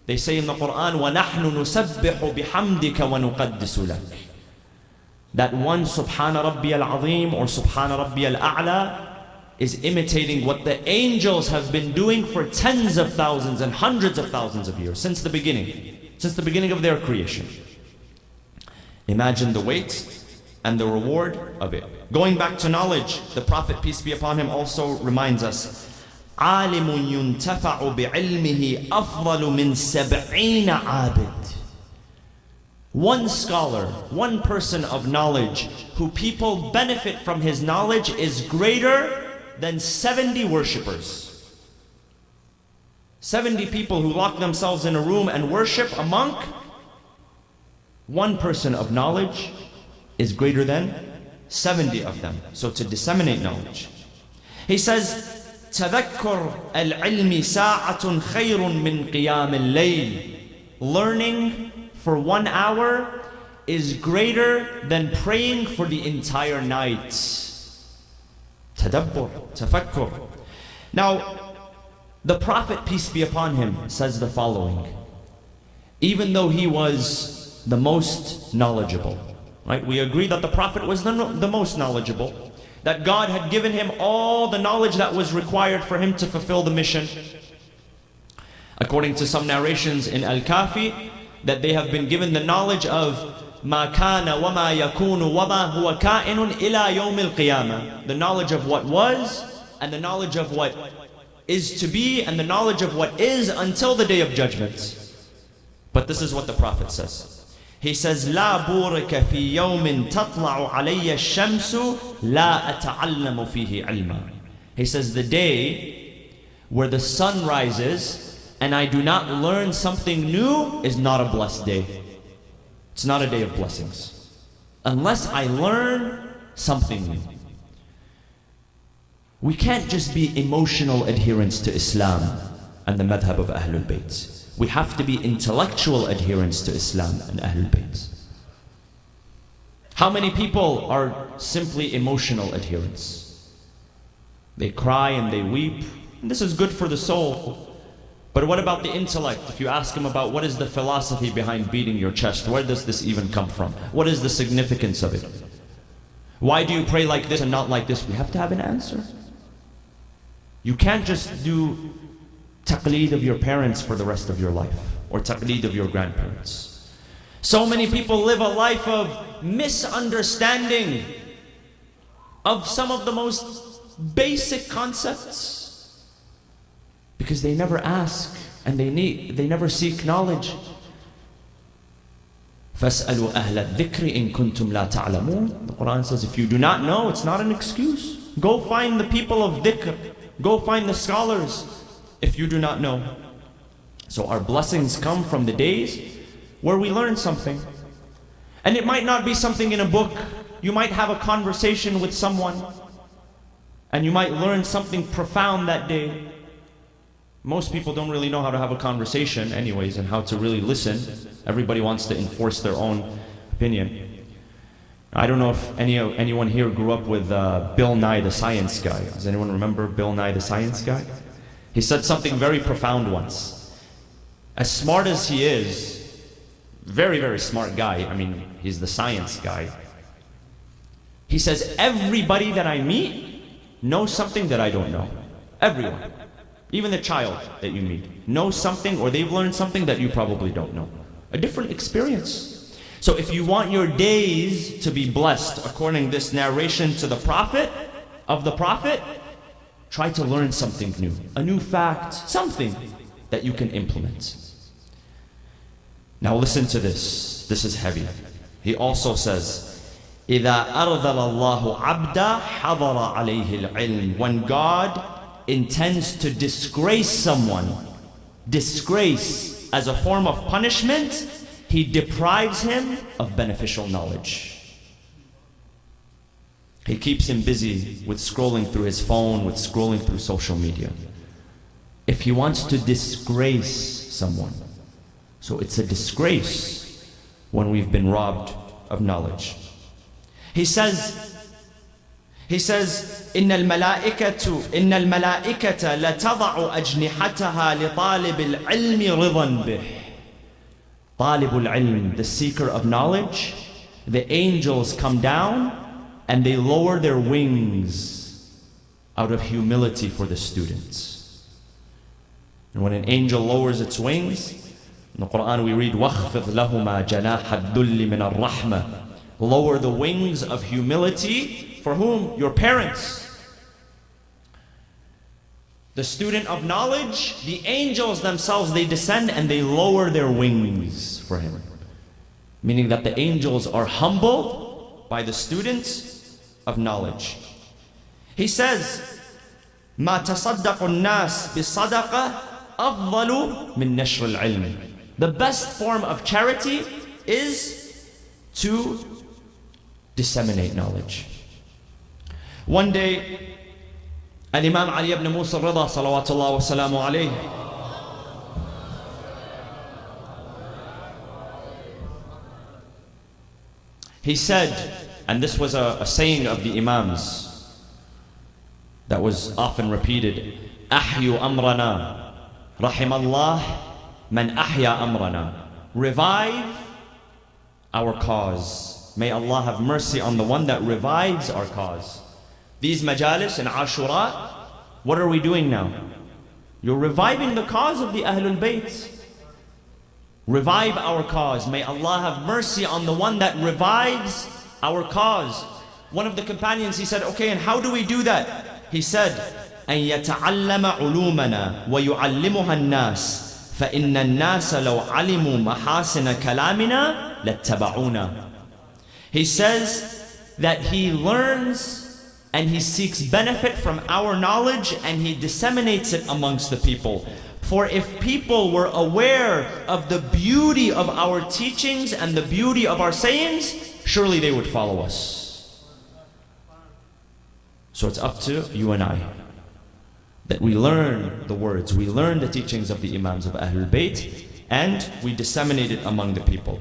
They say in the Quran, وَنَحْنُ نُسَبِّحُ بِحَمْدِكَ وَنُقَدِّسُ لَكَ. That one Subhana Rabbi al-Azim or Subhana Rabbi al-A'la, is imitating what the angels have been doing for tens of thousands and hundreds of thousands of years, since the beginning of their creation. Imagine the weight and the reward of it. Going back to knowledge, the Prophet, peace be upon him, also reminds us, عَالِمٌ يُنْتَفَعُ بِعِلْمِهِ أَفْضَلُ مِنْ 70 عَابِدٍ. One scholar, one person of knowledge, who people benefit from his knowledge, is greater than 70 worshippers. 70 people who lock themselves in a room and worship a monk, one person of knowledge is greater than 70 of them. So to disseminate knowledge. He says, تَذَكُّرْ الْعِلْمِ سَاعَةٌ خَيْرٌ مِّن قِيَامِ اللَّيْلِ. Learning for 1 hour is greater than praying for the entire night. Tadabbur, tafakkur. Now, the Prophet, peace be upon him, says the following. Even though he was the most knowledgeable, right? We agree that the Prophet was the most knowledgeable, that God had given him all the knowledge that was required for him to fulfill the mission. According to some narrations in Al-Kafi, that they have been given the knowledge of ما كان وما يكون وما هو كائن إلى يوم القيامة. The knowledge of what was, and the knowledge of what is to be, and the knowledge of what is until the day of judgment. But this is what the Prophet says. He says, لا بورك في يوم تطلع علي الشمس لا أتعلم فيه علما. He says, the day where the sun rises and I do not learn something new is not a blessed day. It's not a day of blessings unless I learn something new. We can't just be emotional adherents to Islam and the madhab of Ahlul Bayt. We have to be intellectual adherents to Islam and Ahlul Bayt. How many people are simply emotional adherents? They cry and they weep, and this is good for the soul. But what about the intellect? If you ask them about what is the philosophy behind beating your chest, where does this even come from? What is the significance of it? Why do you pray like this and not like this? We have to have an answer. You can't just do taqleed of your parents for the rest of your life, or taqleed of your grandparents. So many people live a life of misunderstanding of some of the most basic concepts, because they never ask and they never seek knowledge. فَاسْأَلُوا أَهْلَ الذِّكْرِ إِن كُنْتُمْ لَا تَعْلَمُونَ. The Quran says, if you do not know, it's not an excuse. Go find the people of dhikr. Go find the scholars if you do not know. So our blessings come from the days where we learn something. And it might not be something in a book. You might have a conversation with someone and you might learn something profound that day. Most people don't really know how to have a conversation anyways, and how to really listen. Everybody wants to enforce their own opinion. I don't know if anyone here grew up with Bill Nye the Science Guy. Does anyone remember Bill Nye the Science Guy? He said something very profound once. As smart as he is, very, very smart guy, I mean, he's the science guy. He says, everybody that I meet knows something that I don't know. Everyone. Even the child that you meet knows something, or they've learned something that you probably don't know. A different experience. So if you want your days to be blessed, according to this narration to the Prophet, try to learn something new. A new fact, something that you can implement. Now listen to this. This is heavy. He also says, إِذَا أَرْذَلَ اللَّهُ عَبْدًا حَضَرَ عَلَيْهِ الْعِلْمِ. When God intends to disgrace someone, disgrace as a form of punishment, He deprives him of beneficial knowledge. He keeps him busy with scrolling through his phone, with scrolling through social media. If he wants to disgrace someone, so it's a disgrace when we've been robbed of knowledge. He says, إن الملائكة لتضع أجنحتها لطالب العلم رضا به. طالب العلم, the seeker of knowledge, the angels come down and they lower their wings out of humility for the students. And when an angel lowers its wings, in the Quran we read, وَخْفِضْ لَهُمَا جَنَاحَ الذُّلِّ مِنَ الرَّحْمَةِ. Lower the wings of humility. For whom? Your parents. The student of knowledge, the angels themselves, they descend and they lower their wings for him. Meaning that the angels are humbled by the students of knowledge. He says, مَا تَصَدَّقُ النَّاسِ بِصَدَقَةٍ أَفْضَلُ مِنْ نَشْرِ الْعِلْمِ. The best form of charity is to disseminate knowledge. One day, Al-Imam Ali ibn Musa al-Rida, salawatullah wa salamu alayhi, he said, and this was a saying of the Imams that was often repeated, أحيوا أمرنا رحم الله من أحيا أمرنا. Revive our cause. May Allah have mercy on the one that revives our cause. These majalis and Ashura, what are we doing now? You're reviving the cause of the Ahlul Bayt. Revive our cause. May Allah have mercy on the one that revives our cause. One of the companions, he said, okay, and how do we do that? He said, أن يتعلم علومنا ويعلمها الناس فإن الناس لو علموا محاسن كلامنا لاتبعونا. He says that he learns and he seeks benefit from our knowledge and he disseminates it amongst the people. For if people were aware of the beauty of our teachings and the beauty of our sayings, surely they would follow us. So it's up to you and I, that we learn the words, we learn the teachings of the Imams of Ahlul Bayt, and we disseminate it among the people.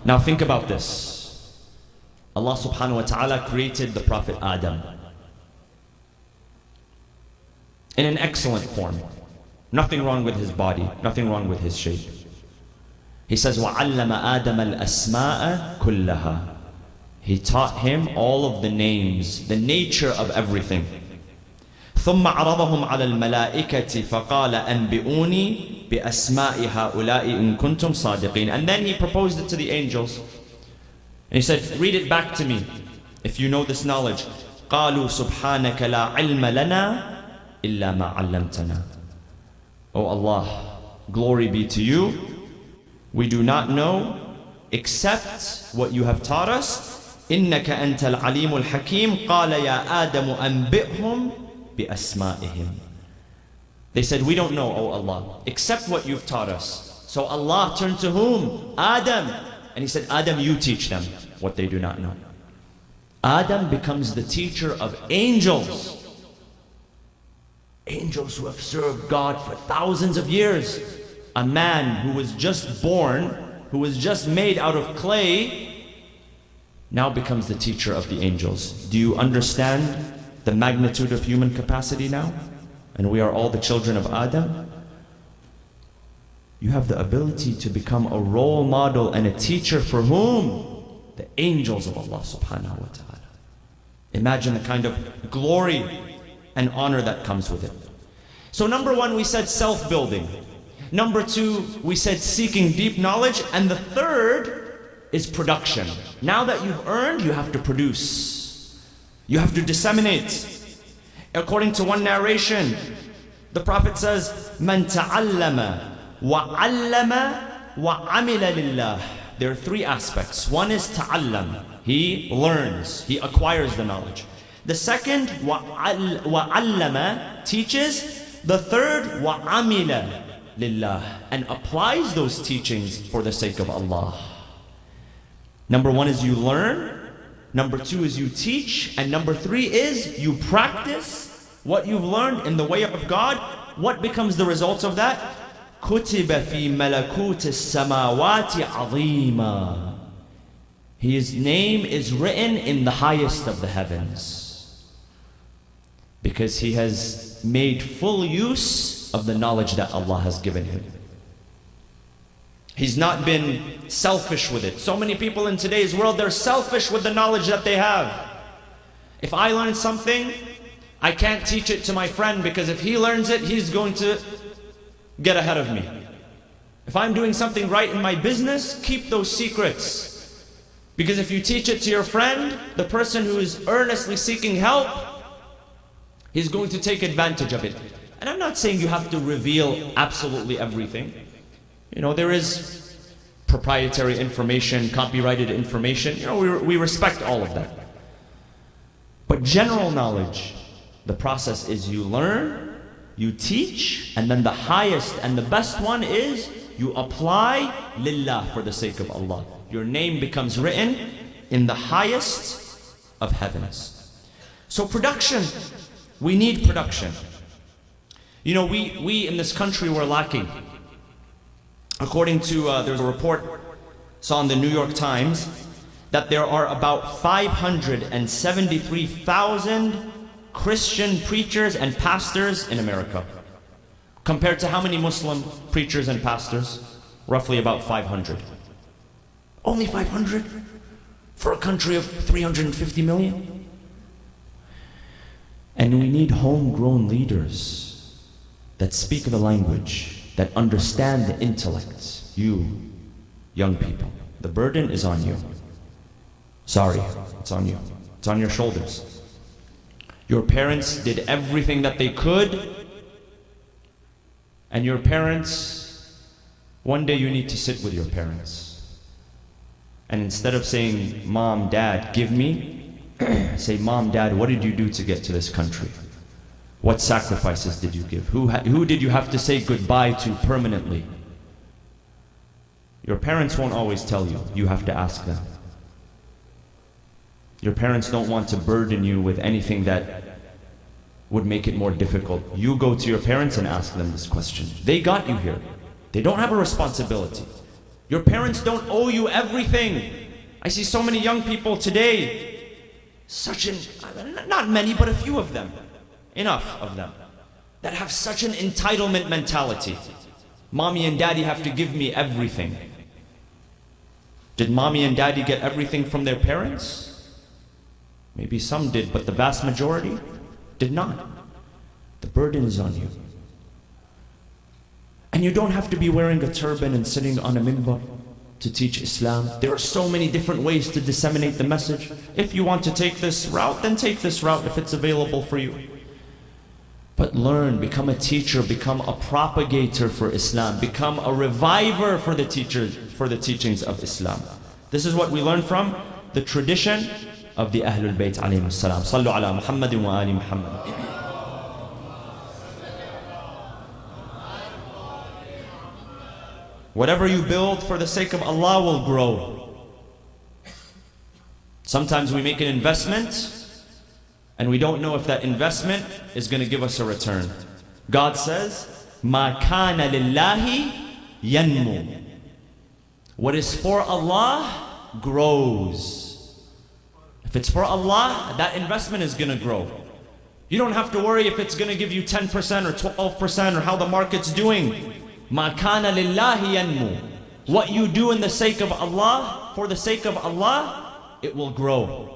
Now think about this. Allah subhanahu wa ta'ala created the Prophet Adam in an excellent form. Nothing wrong with his body, nothing wrong with his shape. He says, وَعَلَّمَ آدَمَ الْأَسْمَاءَ كُلَّهَا. He taught him all of the names, the nature of everything. ثُمَّ عَرَضَهُمْ عَلَى الْمَلَائِكَةِ فَقَالَ أَنْبِئُونِي بِأَسْمَاءِ هَؤُلَاءِ إِن كُنْتُمْ صَادِقِينَ. And then he proposed it to the angels. And he said, read it back to me if you know this knowledge. قَالُوا سُبْحَانَكَ لَا عِلْمَ لَنَا إِلَّا مَا عَلَّمْتَنَا. O Allah, glory be to you. We do not know except what you have taught us. إِنَّكَ أَنْتَ الْعَلِيمُ الْحَكِيمُ قَالَ يَا آدَمُ أَنْبِئْهُمْ بِأَسْمَائِهِمْ. They said, we don't know, O Allah, except what you've taught us. So Allah turned to whom? Adam. And he said, Adam, you teach them what they do not know. Adam becomes the teacher of angels. Angels who have served God for thousands of years. A man who was just born, who was just made out of clay, now becomes the teacher of the angels. Do you understand the magnitude of human capacity now? And we are all the children of Adam. You have the ability to become a role model and a teacher for whom? The angels of Allah subhanahu wa ta'ala. Imagine the kind of glory and honor that comes with it. So number one, we said self-building. Number two, we said seeking deep knowledge. And the third is production. Now that you've earned, you have to produce. You have to disseminate. According to one narration, the Prophet says, "Man ta'allama وَعَلَّمَ وَعَمِلَ لِلَّهِ." There are three aspects. One is ta'allam. He learns, he acquires the knowledge. The second, وَعَلَّمَ, teaches. The third, وَعَمِلَ لِلَّهِ, and applies those teachings for the sake of Allah. Number one is you learn. Number two is you teach. And number three is you practice what you've learned in the way of God. What becomes the result of that? كُتِبَ فِي مَلَكُوتِ السَّمَاوَاتِ عَظِيمًا. His name is written in the highest of the heavens, because he has made full use of the knowledge that Allah has given him. He's not been selfish with it. So many people in today's world, they're selfish with the knowledge that they have. If I learn something, I can't teach it to my friend because if he learns it, he's going to get ahead of me. If I'm doing something right in my business, keep those secrets. Because if you teach it to your friend, the person who is earnestly seeking help, he's going to take advantage of it. And I'm not saying you have to reveal absolutely everything. You know, there is proprietary information, copyrighted information. You know, we respect all of that. But general knowledge, the process is you learn, you teach, and then the highest and the best one is you apply lillah, for the sake of Allah. Your name becomes written in the highest of heavens. So production, we need production. You know, we in this country were lacking. According to, there's a report, saw in the New York Times, that there are about 573,000 Christian preachers and pastors in America. Compared to how many Muslim preachers and pastors? Roughly about 500. Only 500? For a country of 350 million? And we need homegrown leaders that speak the language, that understand the intellect. You, young people, the burden is on you. Sorry, it's on you. It's on your shoulders. Your parents did everything that they could, and your parents, one day you need to sit with your parents. And instead of saying, Mom, Dad, give me, say, Mom, Dad, what did you do to get to this country? What sacrifices did you give? Who did you have to say goodbye to permanently? Your parents won't always tell you. You have to ask them. Your parents don't want to burden you with anything that would make it more difficult. You go to your parents and ask them this question. They got you here. They don't have a responsibility. Your parents don't owe you everything. I see so many young people today, not many, but a few of them, enough of them, that have such an entitlement mentality. Mommy and daddy have to give me everything. Did mommy and daddy get everything from their parents? Maybe some did, but the vast majority did not. The burden is on you. And you don't have to be wearing a turban and sitting on a minbar to teach Islam. There are so many different ways to disseminate the message. If you want to take this route, then take this route if it's available for you. But learn, become a teacher, become a propagator for Islam, become a reviver for the teachings of Islam. This is what we learn from the tradition of the Ahlul Bayt alayhi salam. Sallu ala Muhammadin wa ali Muhammad. Whatever you build for the sake of Allah will grow. Sometimes we make an investment and we don't know if that investment is going to give us a return. God says, "Ma kana lillahi yanmu." What is for Allah grows. If it's for Allah, that investment is going to grow. You don't have to worry if it's going to give you 10% or 12% or how the market's doing. Ma kana lillahi yanmu. What you do in the sake of Allah, for the sake of Allah, it will grow.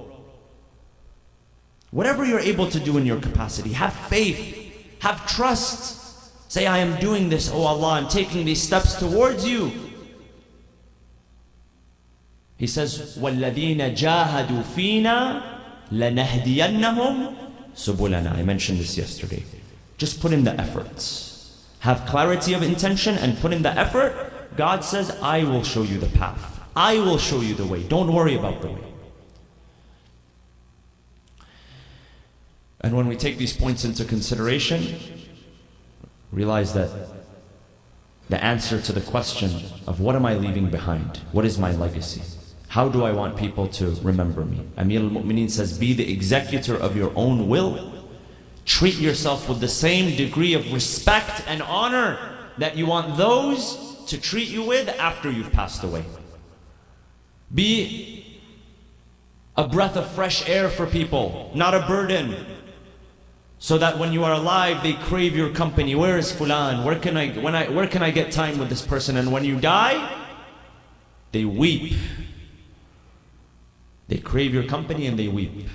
Whatever you're able to do in your capacity, have faith, have trust. Say, I am doing this, oh Allah, I'm taking these steps towards you. He says, وَالَّذِينَ جَاهَدُوا فِينَا لَنَهْدِيَنَّهُمْ سُبُلَنَا. I mentioned this yesterday. Just put in the efforts. Have clarity of intention and put in the effort. God says, I will show you the path. I will show you the way. Don't worry about the way. And when we take these points into consideration, realize that the answer to the question of what am I leaving behind? What is my legacy? How do I want people to remember me? Amir al-Mu'mineen says, be the executor of your own will. Treat yourself with the same degree of respect and honor that you want those to treat you with after you've passed away. Be a breath of fresh air for people, not a burden. So that when you are alive, they crave your company. Where is Fulan? Where can I get time with this person? And when you die, they weep. They crave your company and they weep.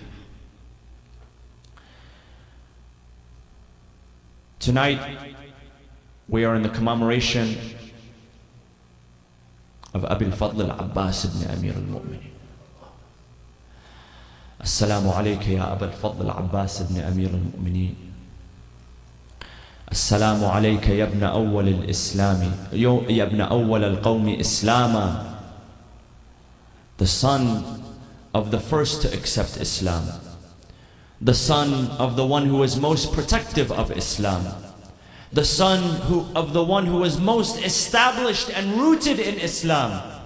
Tonight, we are in the commemoration of Abi al-Fadl al-Abbas ibn Amir al-Mu'minin. Assalamu alayka ya Abi al-Fadl al-Abbas ibn Amir al-Mu'minin. Assalamu alayka ya ibn awwal al-Islami, ya ibn awwal al-Qawmi Islama. The son of the first to accept Islam. The son of the one who was most protective of Islam. The son of the one who was most established and rooted in Islam.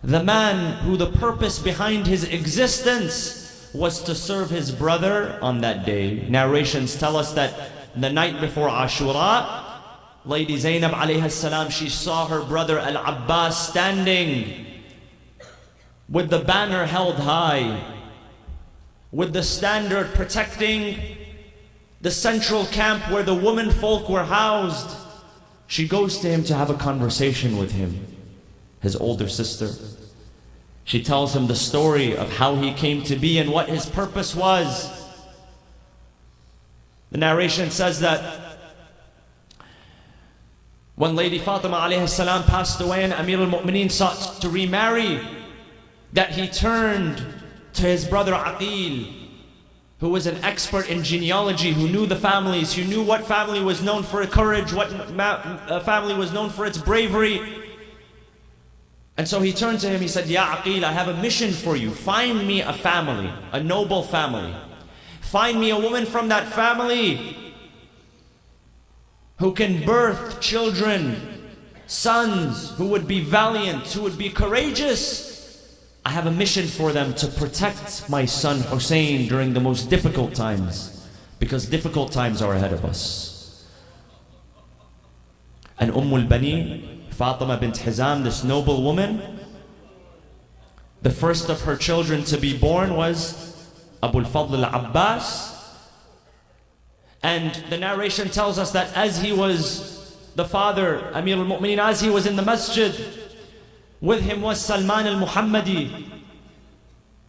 The man who the purpose behind his existence was to serve his brother on that day. Narrations tell us that the night before Ashura, Lady Zainab alayhi salam, she saw her brother Al-Abbas standing with the banner held high, with the standard protecting the central camp where the women folk were housed. She goes to him to have a conversation with him, his older sister. She tells him the story of how he came to be and what his purpose was. The narration says that when Lady Fatima alayhi salam passed away and Amir al-Mu'minin sought to remarry, that he turned to his brother Aqil, who was an expert in genealogy, who knew the families, who knew what family was known for courage, what family was known for its bravery. And so he turned to him, he said, Ya Aqil, I have a mission for you. Find me a family, a noble family. Find me a woman from that family who can birth children, sons who would be valiant, who would be courageous. I have a mission for them to protect my son Hussein during the most difficult times, because difficult times are ahead of us. And al-Bani, Fatima bint Hizam, this noble woman, the first of her children to be born was Abu al-Fadl al-Abbas. And the narration tells us that as he was, the father, Amir al-Mu'minin, as he was in the masjid, with him was Salman al-Muhammadi,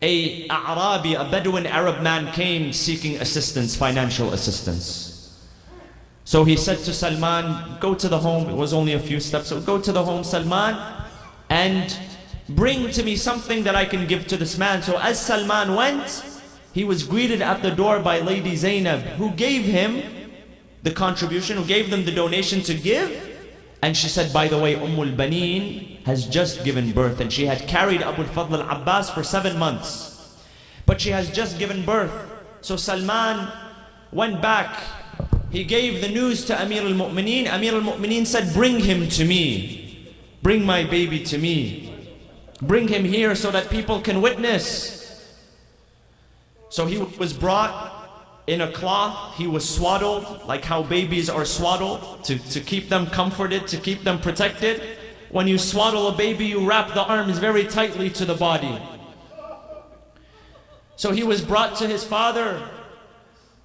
a A'rabi, a Bedouin Arab man, came seeking assistance, financial assistance. So he said to Salman, go to the home. It was only a few steps. So go to the home, Salman, and bring to me something that I can give to this man. So as Salman went, he was greeted at the door by Lady Zainab, who gave him the contribution, who gave them the donation to give. And she said, by the way, al-Banin has just given birth, and she had carried Abu al-Fadl al-Abbas for 7 months. But she has just given birth. So Salman went back. He gave the news to Amir al-Mu'minin. Amir al-Mu'minin said, bring him to me. Bring my baby to me. Bring him here so that people can witness. So he was brought in a cloth. He was swaddled, like how babies are swaddled, to keep them comforted, to keep them protected. When you swaddle a baby, you wrap the arms very tightly to the body. So he was brought to his father.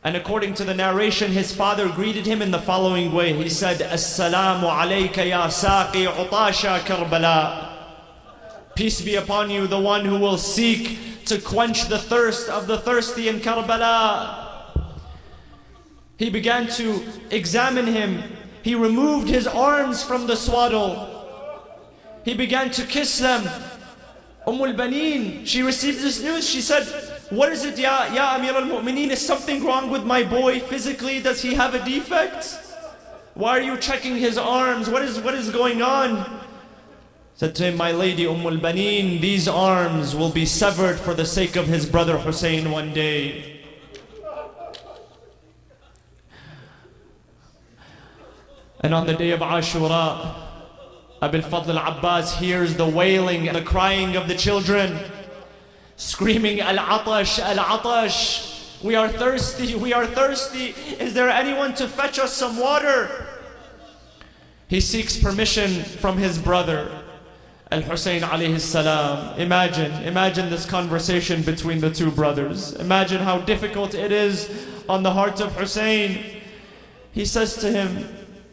And according to the narration, his father greeted him in the following way. He said, Assalamu alayka ya saqi utasha Karbala. Peace be upon you, the one who will seek to quench the thirst of the thirsty in Karbala. He began to examine him. He removed his arms from the swaddle. He began to kiss them. al-Banin, she received this news. She said, what is it, Ya Amir al-Mu'minin? Is something wrong with my boy physically? Does he have a defect? Why are you checking his arms? What is going on? Said to him, my lady al-Banin, these arms will be severed for the sake of his brother Hussein one day. And on the day of Ashura, Abu al-Fadl al-Abbas hears the wailing and the crying of the children, screaming, Al-Atash, Al-Atash, we are thirsty, we are thirsty. Is there anyone to fetch us some water? He seeks permission from his brother, Al-Hussein alayhi salam. Imagine this conversation between the two brothers. Imagine how difficult it is on the heart of Hussein. He says to him,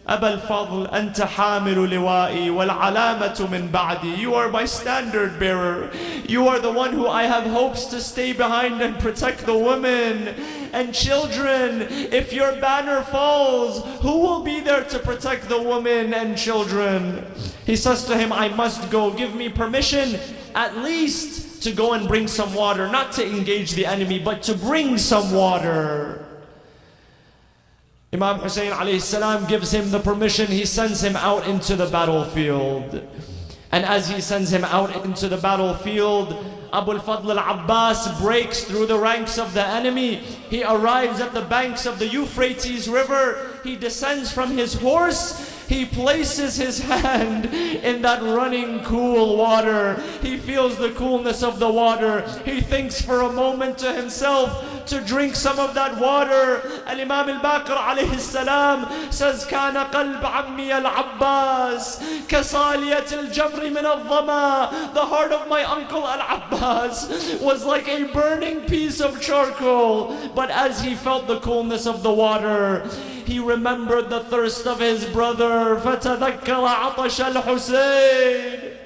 أبا الفضل أنت حامل لوائي والعلامة من بعدي. You are my standard bearer. You are the one who I have hopes to stay behind and protect the women and children. If your banner falls, who will be there to protect the women and children? He says to him, I must go. Give me permission at least to go and bring some water. Not to engage the enemy, but to bring some water. Imam Hussein alayhi salam gives him the permission. He sends him out into the battlefield. And as he sends him out into the battlefield, Abu al-Fadl al-Abbas breaks through the ranks of the enemy. He arrives at the banks of the Euphrates River. He descends from his horse. He places his hand in that running cool water. He feels the coolness of the water. He thinks for a moment to himself to drink some of that water. Al-Imam al-Baqir alayhi salam says, كان قلب عمي العباس كصالية الجمر من الظما. The heart of my uncle Al-Abbas was like a burning piece of charcoal. But as he felt the coolness of the water, he remembered the thirst of his brother. فَتَذَكَّرَ عَطَشَ الْحُسَيْنِ.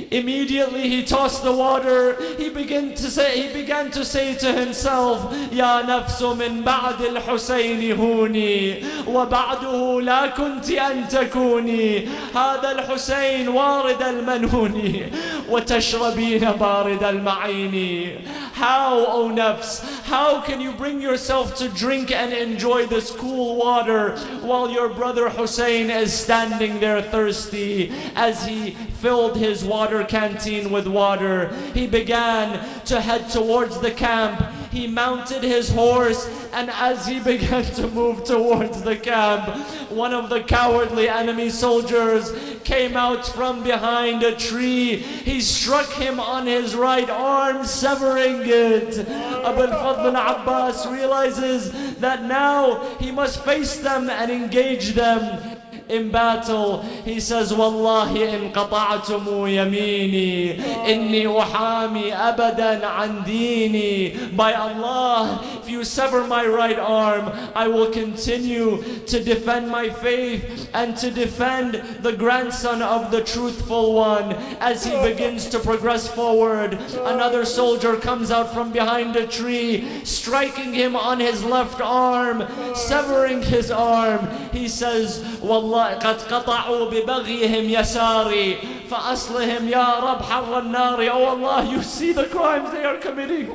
Immediately he tossed the water. He began to say to himself, يا نفس من بعد الحسين هوني وبعده لا كنت أن تكوني. هذا الحسين وارد المنون وتشربين بارد المعين. How, O nafs, how can you bring yourself to drink and enjoy this cool water while your brother Hussein is standing there thirsty? As he filled his water canteen with water, he began to head towards the camp. He mounted his horse, and as he began to move towards the camp, one of the cowardly enemy soldiers came out from behind a tree. He struck him on his right arm, severing it. Abu al-Fadl al-Abbas realizes that now he must face them and engage them in battle. He says, Wallahi in qata'atumu yamini inni uhami abadan an dini. By Allah, if you sever my right arm, I will continue to defend my faith and to defend the grandson of the truthful one. As he begins to progress forward, another soldier comes out from behind a tree, striking him on his left arm, severing his arm. He says, Wallahi قد قطعوا ببغيهم يساري فأصلهم يا رب حر النار. Oh Allah, you see the crimes they are committing.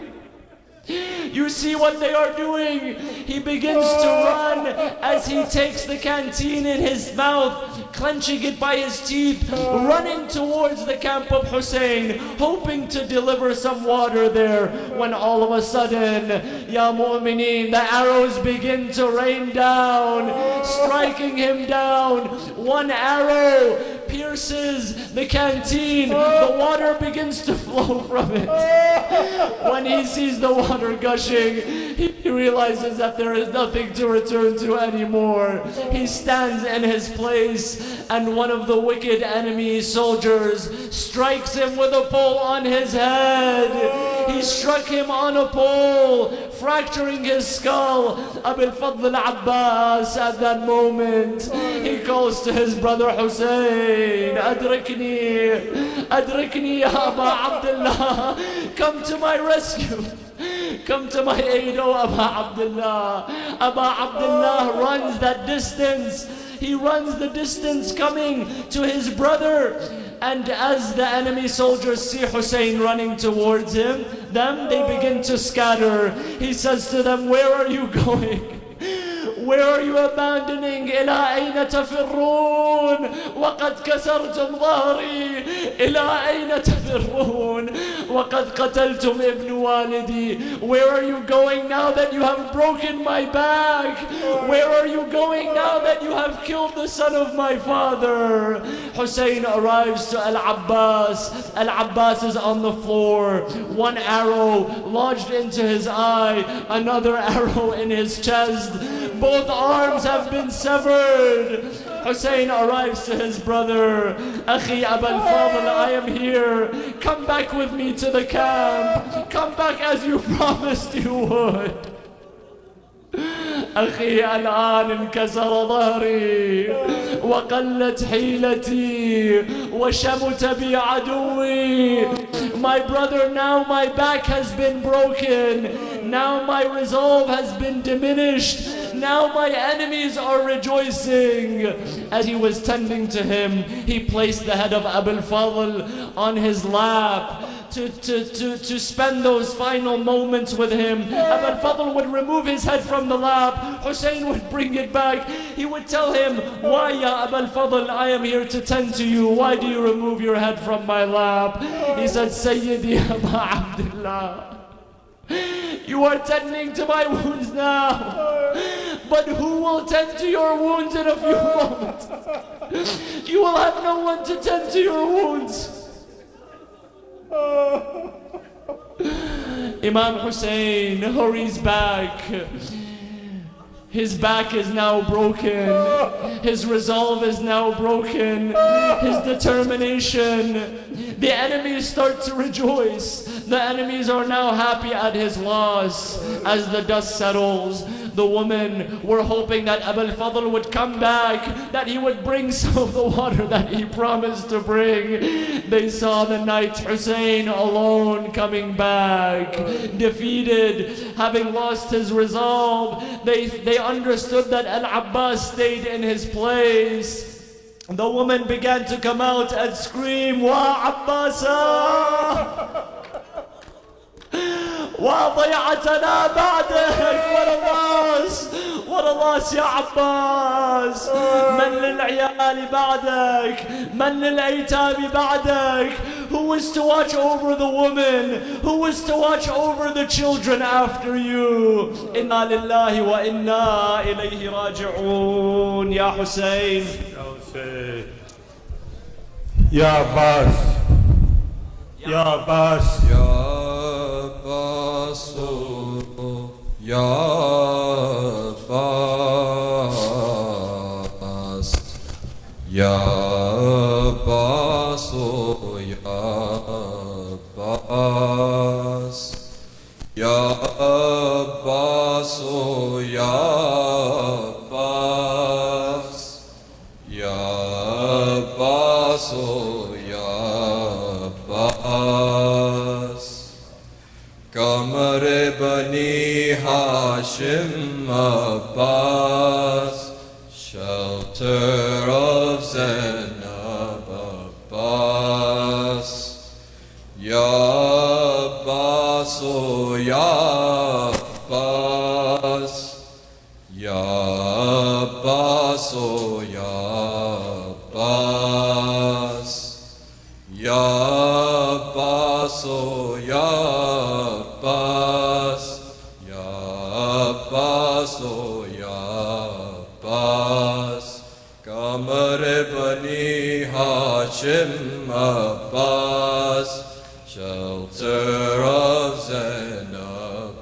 You see what they are doing. He begins to run as he takes the canteen in his mouth, clenching it by his teeth, running towards the camp of Hussein, hoping to deliver some water there. When all of a sudden, Ya Mu'mineen, the arrows begin to rain down, striking him down. One arrow pierces the canteen. The water begins to flow from it. When he sees the water gushing, he realizes that there is nothing to return to anymore. He stands in his place, and one of the wicked enemy soldiers strikes him with a pole on his head. He struck him on a pole, fracturing his skull. Abu al-Fadl al-Abbas at that moment, he calls to his brother Hussein, Adrikni, Adrikni ya Aba Abdullah, come to my rescue. Come to my aid, O Aba Abdullah. Aba Abdullah runs that distance. He runs the distance coming to his brother. And as the enemy soldiers see Hussein running towards them, they begin to scatter. He says to them, where are you going? Where are you abandoning? إلى أين تفرون وقد كسرتم ظهري إلى أين تفرون وقد قتلتم ابن والدي. Where are you going now that you have broken my back? Where are you going now that you have killed the son of my father? Hussein arrives to Al-Abbas. Al-Abbas is on the floor. One arrow lodged into his eye, another arrow in his chest. Both arms have been severed. Hussein arrives to his brother. Akhi Abu al-Fadl, I am here. Come back with me to the camp. Come back as you promised you would. أخي الآن انكسر ظهري وقلت حيلتي وشمت بي عدوي. My brother, now my back has been broken. Now my resolve has been diminished. Now my enemies are rejoicing. As he was tending to him, he placed the head of Abu al-Fadl on his lap to spend those final moments with him. Abu al-Fadl would remove his head from the lap. Hussein would bring it back. He would tell him, why, ya Abu al-Fadl, I am here to tend to you. Why do you remove your head from my lap? He said, Sayyidi Aba Abdullah, you are tending to my wounds now, but who will tend to your wounds in a few moments? You will have no one to tend to your wounds. Imam Hussein hurries back. His back is now broken. His resolve is now broken. His determination. The enemies start to rejoice. The enemies are now happy at his loss. As the dust settles, the women were hoping that Abu al-Fadl would come back, that he would bring some of the water that he promised to bring. They saw the knight Hussein alone coming back, defeated, having lost his resolve. They understood that Al-Abbas stayed in his place. The woman began to come out and scream, Wa Abbasa! وضيعتنا بعدك. What a loss يا عباس. من للعيال بعدك, من للأيتام بعدك. Who was to watch over the woman? Who was to watch over the children after you? إنا لله وإنا إليه راجعون. يا حسين, Ya Abbas, Ya Abbas, Ya Abbas, Ya Abbas, Ya Abbas, Ya Abbas, Ya Abbas, Ya Abbas, Ya Abbas, Ya Abbas. Qamar Bani Hashim Abbas, shelter of Zainab Abbas. Ya Abbas, Ya Abbas, Ya Abbas, Ya Abbas, Ya Abbas, Ya Abbas, Ya Abbas, Ya Abbas. Qamar Bani Hashim Abbas, shelter of Zainab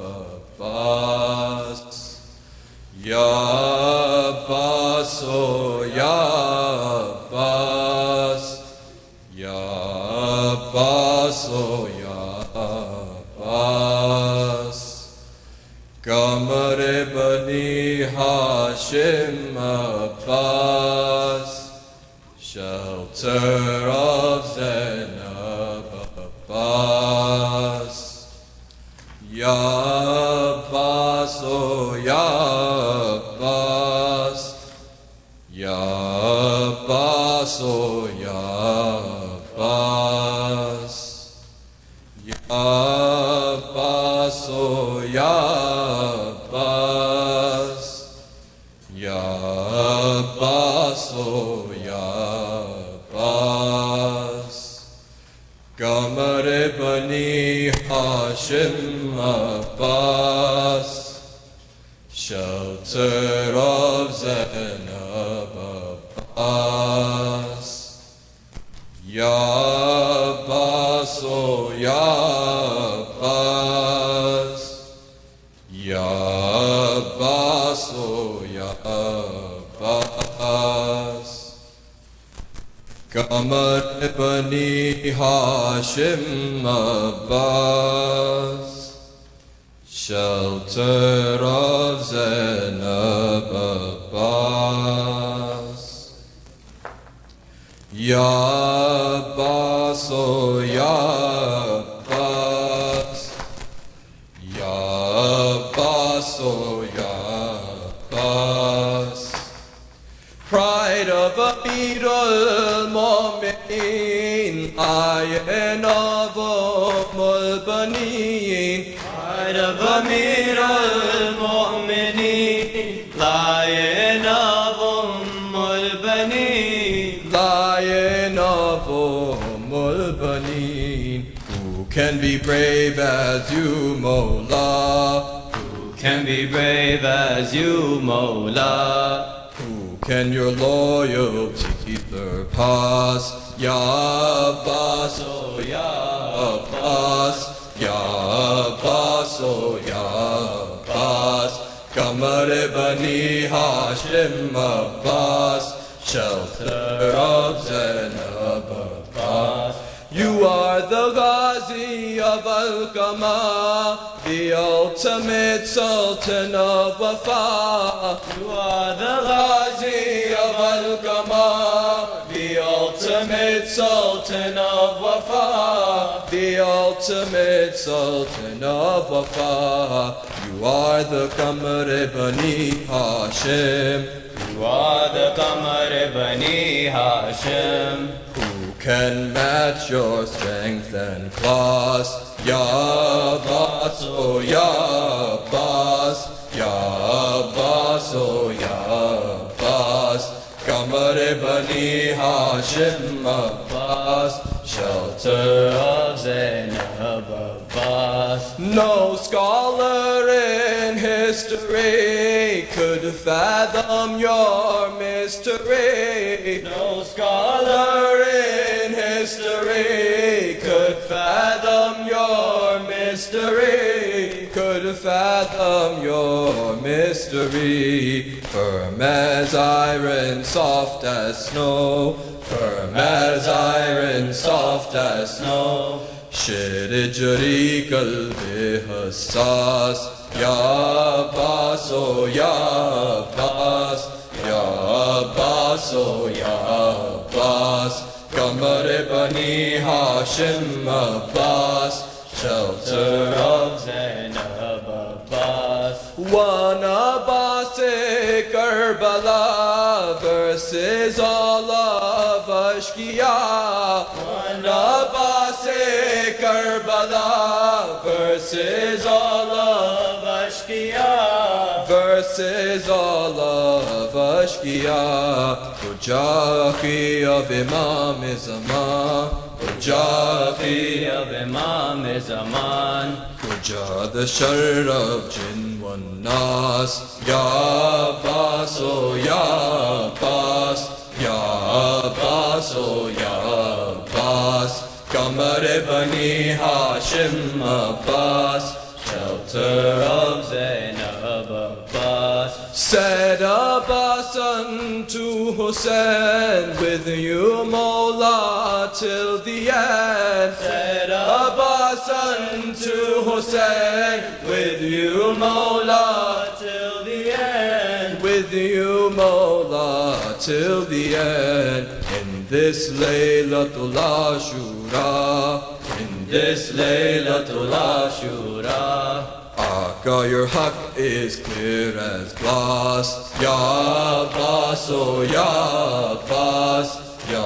Abbas. Ya Abbas, Ya Abbas, Ya Abbas, Ya Abbas. Qamar Bani Hashim Abbas, shelter of Zainab Abbas. Ya Abbas, Ya Abbas, Ya Abbas, Ya Abbas, Ya Abbas, Ya Abbas, Ya Abbas, Ya Abbas. Qamar Bani Hashim Abbas, shelter of Zainab Abbas. Ya Abbas, Ya Abbas, Ya Abbas, Ya Abbas. Qamar Bani Hashim Abbas, shelter of Zainab Abbas. Ya Abbas, oh Ya Abbas, Ya Abbas, oh Ya Abbas. Pride of Amir al-Mu'mineen, Ayin of al-Baneen. Pride of Amir al-Mu'mineen, Lion of al-Baneen. Lion of al-Baneen. Who can be brave as you, Mawla? Who can be brave as you, Mawla? Who can your loyalty surpass? Ya Abbas, oh Ya Abbas, Ya Abbas, oh Ya Abbas. Qamar Bani Hashim Abbas, shelter of Zainab Abbas. You are the Ghazi of Al-Qamar, the ultimate Sultan of Wafa. You are the Ghazi of Al-Qamar, the ultimate Sultan of Wafa, the ultimate Sultan of Wafa. You are the Qamar Bani Hashim. You are the Qamar Bani Hashim. Who can match your strength and class? Ya Abbas, oh Ya Abbas, Ya Abbas, oh Ya Abbas. Qamar Bani Hashim Abbas, shelter of Zainab Abbas. no scholar in history could fathom your mystery. No scholar in history could fathom your mystery. Could fathom your mystery. Firm as iron, soft as snow. Firm as iron, soft as snow. शेर जरी कल्बे हसास या अब्बास ओ या अब्बास या अब्बास ओ या अब्बास कमर बनी Hashim Abbas shelter of Zainab Abbas. One Abbas Karbala versus all of Ashkiya. One Abbas Karbala versus all of Ashkiya. Versus all of Ashkiya. Ujaki of Imam Zaman. Ujaki of Imam Zaman. Uja the shar of jinn wan nas. Ya Abbas, oh Ya Abbas, Ya Abbas, oh Ya Abbas. Qamar Bani Hashim Abbas, shelter of Zainab Abbas. Said Abbas unto Hussein, with you Mawla till the end. Said Abbas unto Hussein, with you Mawla till the end. With you Mawla till the end. In this Laylatul Ashura, in this Laylatul Ashura, Aka, your haq is clear as glass. Ya Abbas, oh Ya Abbas, Ya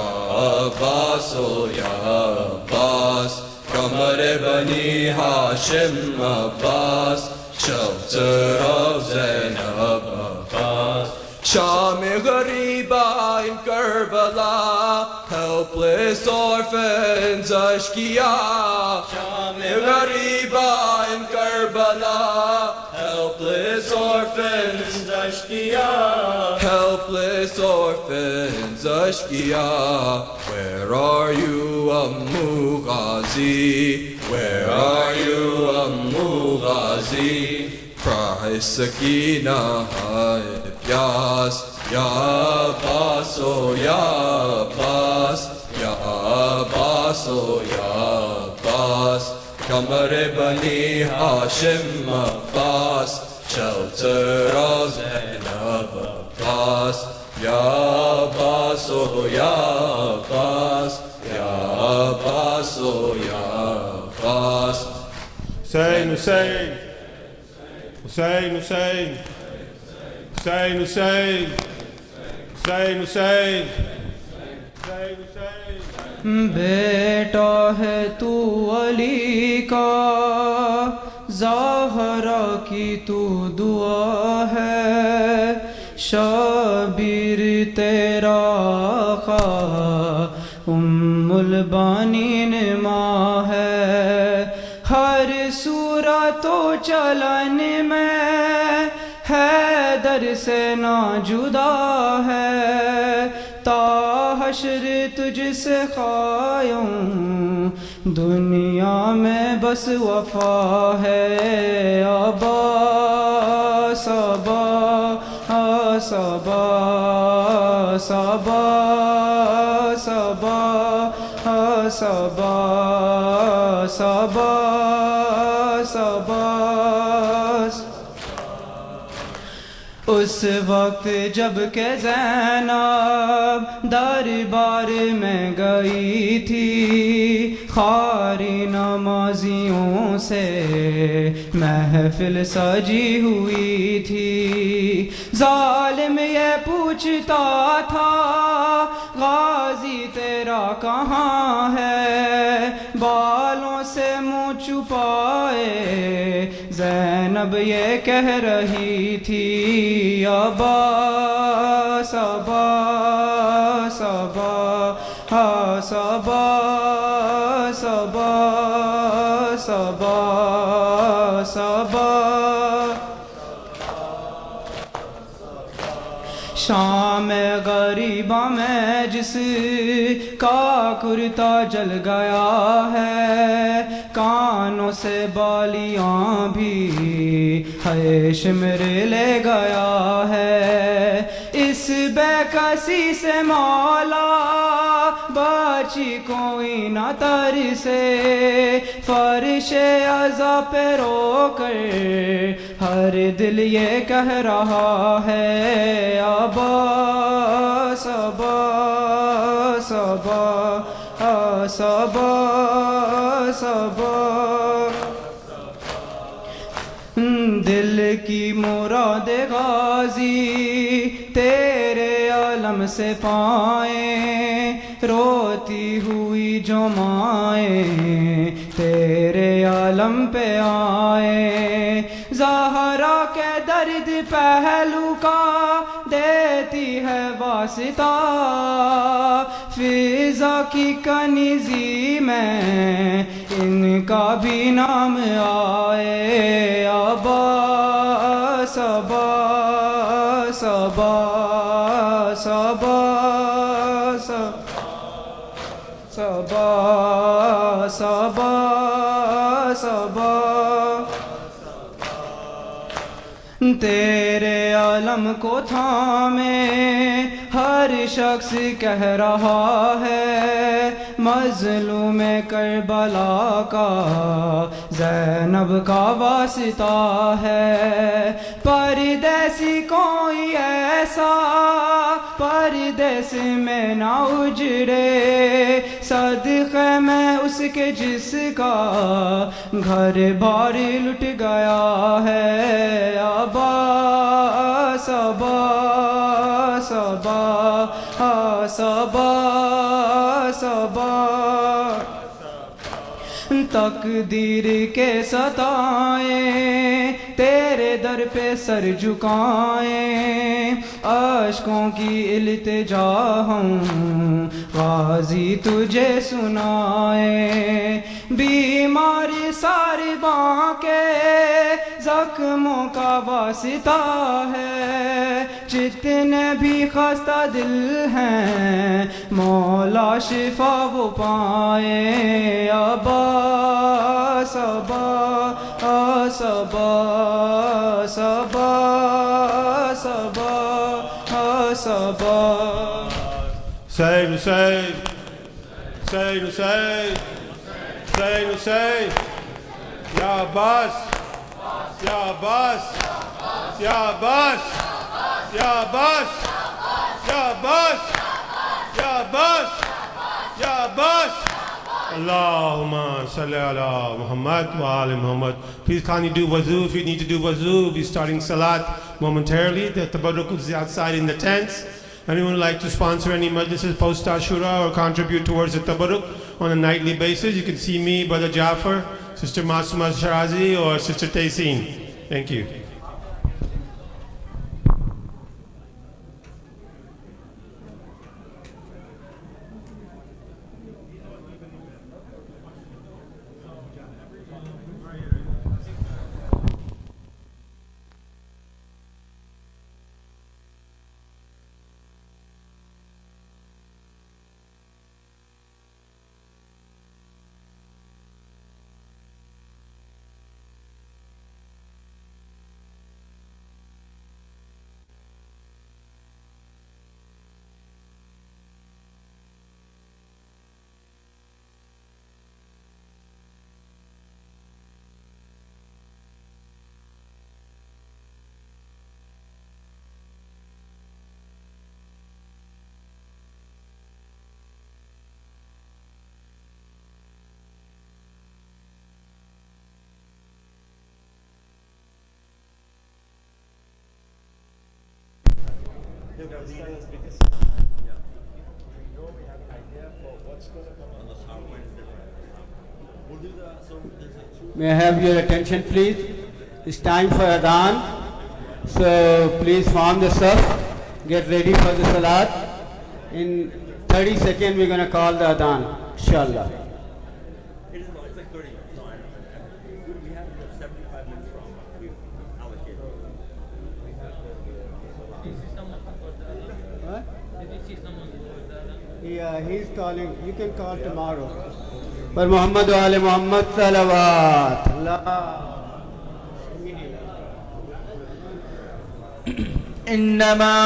Abbas, oh Ya Abbas. Qamar Bani Hashim Abbas, shelter of Zainab Abbas. Sham Ghariba in Karbala, helpless orphans Ashkiya. Sham Ghariba in Karbala, helpless orphans Ashkiya. Helpless orphans Ashkiya. Where are you, Ammu Ghazi? Where are you, Ammu Ghazi? Cry Sakina Yas, Ya Abbas, oh Ya Abbas, Ya Abbas, oh Ya Abbas. Qamar Bani Hashim Abbas, shelter of Zainab Abbas. Ya Abbas, oh Ya Abbas, Ya Abbas, oh Ya Abbas. Hussein, Hussein, Hussein, Hussein, Hussein, Hussein, Hussein, Hussein, Hussein, Hussein. بیٹا ہے تو علی کا زہرا کی تو دعا ہے شبیر تیرا آقا البانین ماں ہے ہر صورت و چلن میں حیدر سے نہ جدا ہے تا حشر تجھ سے قائم دنیا میں بس وفا ہے عباس عباس عباس عباس عباس عباس عباس عباس اس وقت جب کہ زینب دربار میں گئی تھی خاری نمازیوں سے محفل سجی ہوئی تھی ظالم یہ پوچھتا تھا غازی تیرا کہاں ہے بالوں سے منہ چھپائے زینب یہ کہہ رہی تھی عباس عباس عباس عباس عباس عباس عباس شام غریبہ میں جس کا کرتا جل گیا ہے کانوں سے بالیاں بھی شمر لے گیا ہے اس بے کسی سے مولا بچی کوئی نہ تر سے فرش عزا پہ رو کر ہر دل یہ کہہ رہا ہے عباس عباس عباس عباس عباس دل کی مراد غازی تیرے علم سے پائیں روتی ہوئی جو مائیں تیرے علم پہ آئیں زہرا کے درد پہلو کا دیتی ہے واسطہ فضا کی کنیزی میں ان کا بھی نام آئے عباس عباس عباس عباس عباس عباس عباس تیرے علم کو تھامے ہر شخص کہہ رہا ہے مظلوم کربلا کا زینب کا واسطہ ہے پردیسی کوئی ایسا پردیس میں نہ اجڑے صدقے میں اس کے جس کا گھر بار لٹ گیا ہے عباس عباس عباس عباس عباس تقدیر کے ستائیں تیرے در پہ سر جھکائیں اشکوں کی التجا ہوں غازی تجھے سنائیں بیماری ساری باں کے زخموں کا واسطہ ہے جتنے بھی خستہ دل ہیں مولا شفا وہ پائیں عباس عباس عباس عباس عباس عباس Hussein, Hussein, Hussein, Hussein, Hussein, Hussein. Ya Abbas. Ya Abbas. Ya Abbas. Ya Abbas. Ya Abbas. Ya Abbas. Ya Abbas. Allahumma salli ala Muhammad wa ali Muhammad. Please kindly do wuzu. If you need to do wuzu, we'll be starting salat momentarily. The tabarruk is outside in the tents. Anyone would like to sponsor any majlises post Ashura or contribute towards the tabarruk on a nightly basis, you can see me, Brother Jafar, Sister Masuma Sharazi, or Sister Taysin. Thank you. May I have your attention, please? It's time for Adhan. So please form the saf. Get ready for the salat. In 30 seconds, we're going to call the Adhan. Inshallah. It's like 30. No, we have 75 minutes from we've allocated. What? Yeah, he's calling. You can call tomorrow. For Muhammad wa ali Muhammad salawat. Allah. إنما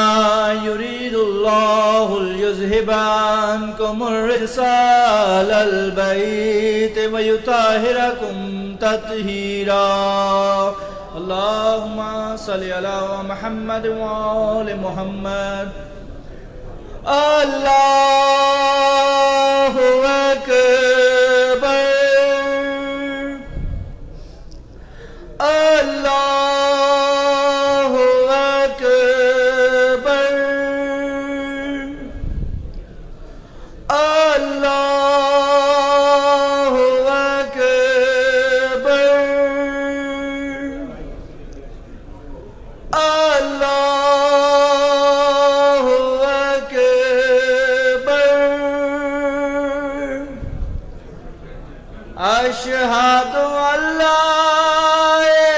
يريد الله ليذهب عنكم الرجس أهل البيت ويطهركم تطهيرا اللهم صل على محمد وآل محمد الله أكبر